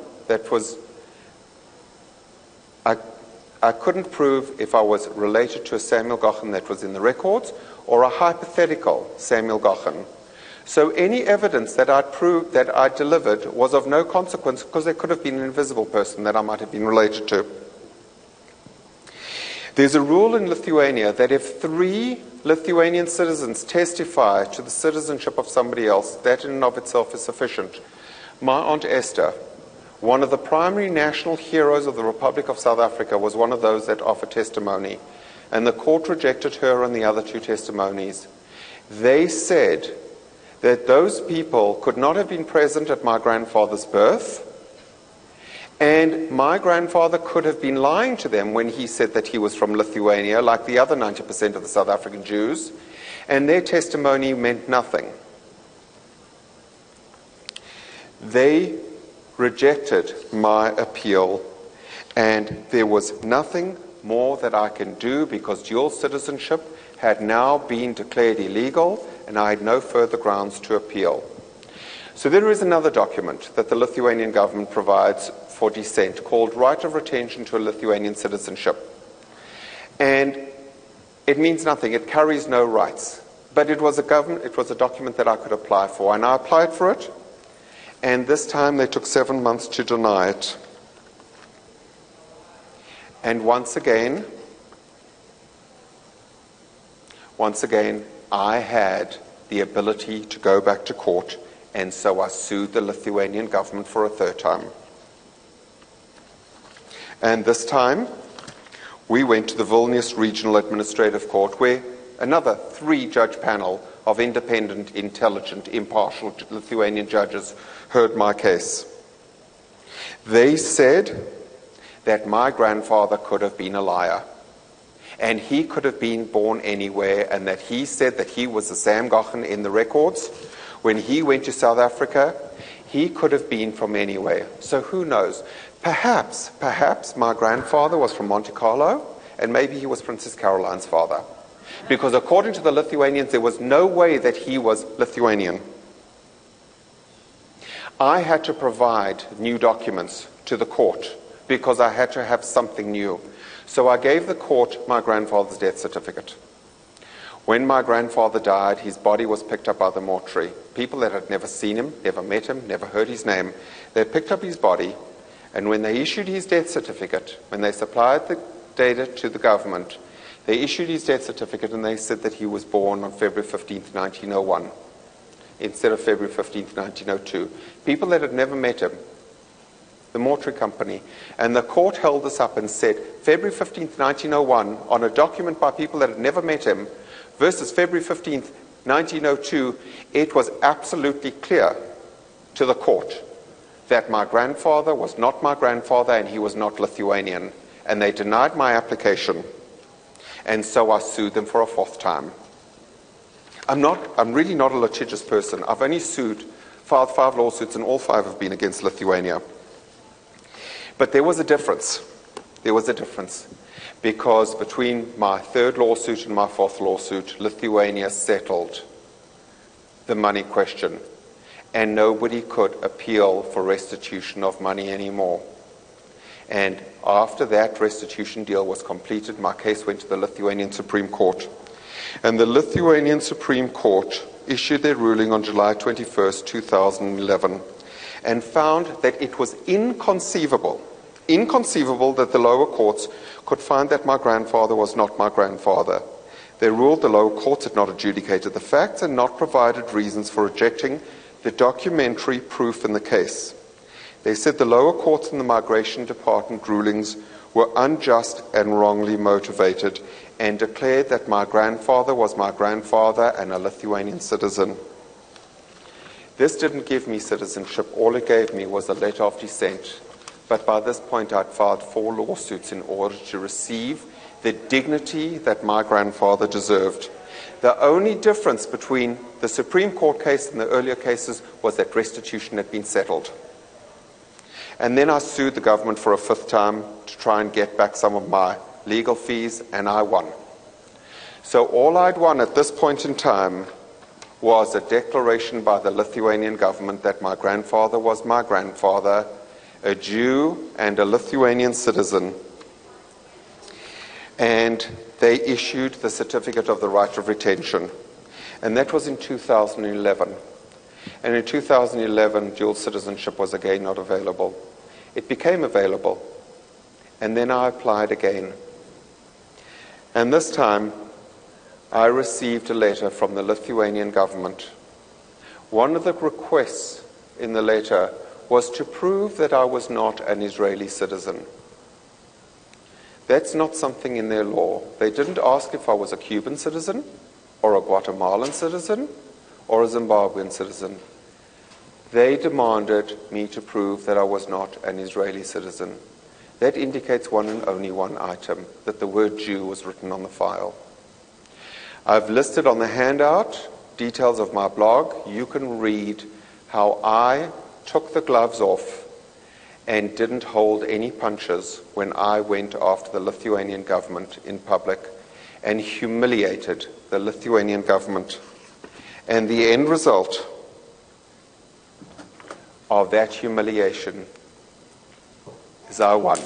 I couldn't prove if I was related to a Samuel Gachen that was in the records or a hypothetical Samuel Gachen. So any evidence that I delivered was of no consequence because there could have been an invisible person that I might have been related to. There's a rule in Lithuania that if 3 Lithuanian citizens testify to the citizenship of somebody else, that in and of itself is sufficient. My Aunt Esther, one of the primary national heroes of the Republic of South Africa, was one of those that offered testimony, and the court rejected her and the other 2 testimonies. They said that those people could not have been present at my grandfather's birth, and my grandfather could have been lying to them when he said that he was from Lithuania, like the other 90% of the South African Jews, and their testimony meant nothing. They rejected my appeal, and there was nothing more that I can do because dual citizenship had now been declared illegal, and I had no further grounds to appeal. So there is another document that the Lithuanian government provides for dissent called Right of Retention to a Lithuanian Citizenship. And it means nothing. It carries no rights. But it was a document that I could apply for, and I applied for it. And this time they took 7 months to deny it. And once again, I had the ability to go back to court, and so I sued the Lithuanian government for a 3rd time. And this time, we went to the Vilnius Regional Administrative Court, where another 3-judge panel of independent, intelligent, impartial Lithuanian judges heard my case. They said that my grandfather could have been a liar, and he could have been born anywhere, and that he said that he was a Sam Gachen in the records. When he went to South Africa, he could have been from anywhere. So who knows? Perhaps my grandfather was from Monte Carlo, and maybe he was Princess Caroline's father. Because according to the Lithuanians, there was no way that he was Lithuanian. I had to provide new documents to the court because I had to have something new. So I gave the court my grandfather's death certificate. When my grandfather died, his body was picked up by the mortuary. People that had never seen him, never met him, never heard his name, they picked up his body, and when they issued his death certificate, when they supplied the data to the government, they issued his death certificate and they said that he was born on February 15th, 1901, instead of February 15th, 1902. People that had never met him, the mortuary company, and the court held this up and said, February 15th, 1901, on a document by people that had never met him, versus February 15th, 1902, it was absolutely clear to the court that my grandfather was not my grandfather and he was not Lithuanian, and they denied my application, and so I sued them for a 4th time. I'm really not a litigious person. I've only filed 5 lawsuits, and all 5 have been against Lithuania. But there was a difference. There was a difference. Because between my 3rd lawsuit and my 4th lawsuit, Lithuania settled the money question, and nobody could appeal for restitution of money anymore. And after that restitution deal was completed, my case went to the Lithuanian Supreme Court. And the Lithuanian Supreme Court issued their ruling on July 21st, 2011, and found that it was inconceivable that the lower courts could find that my grandfather was not my grandfather. They ruled the lower courts had not adjudicated the facts and not provided reasons for rejecting the documentary proof in the case. They said the lower courts and the Migration Department rulings were unjust and wrongly motivated, and declared that my grandfather was my grandfather and a Lithuanian citizen. This didn't give me citizenship. All it gave me was a letter of descent. But by this point, I'd filed 4 lawsuits in order to receive the dignity that my grandfather deserved. The only difference between the Supreme Court case and the earlier cases was that restitution had been settled. And then I sued the government for a 5th time to try and get back some of my legal fees, and I won. So all I'd won at this point in time was a declaration by the Lithuanian government that my grandfather was my grandfather, a Jew and a Lithuanian citizen, and they issued the Certificate of the Right of Retention. And that was in 2011. And in 2011, dual citizenship was again not available. It became available, and then I applied again. And this time, I received a letter from the Lithuanian government. One of the requests in the letter was to prove that I was not an Israeli citizen. That's not something in their law. They didn't ask if I was a Cuban citizen, or a Guatemalan citizen, or a Zimbabwean citizen. They demanded me to prove that I was not an Israeli citizen. That indicates one and only one item, that the word Jew was written on the file. I've listed on the handout details of my blog. You can read how I took the gloves off and didn't hold any punches when I went after the Lithuanian government in public and humiliated the Lithuanian government. And the end result of that humiliation is I won.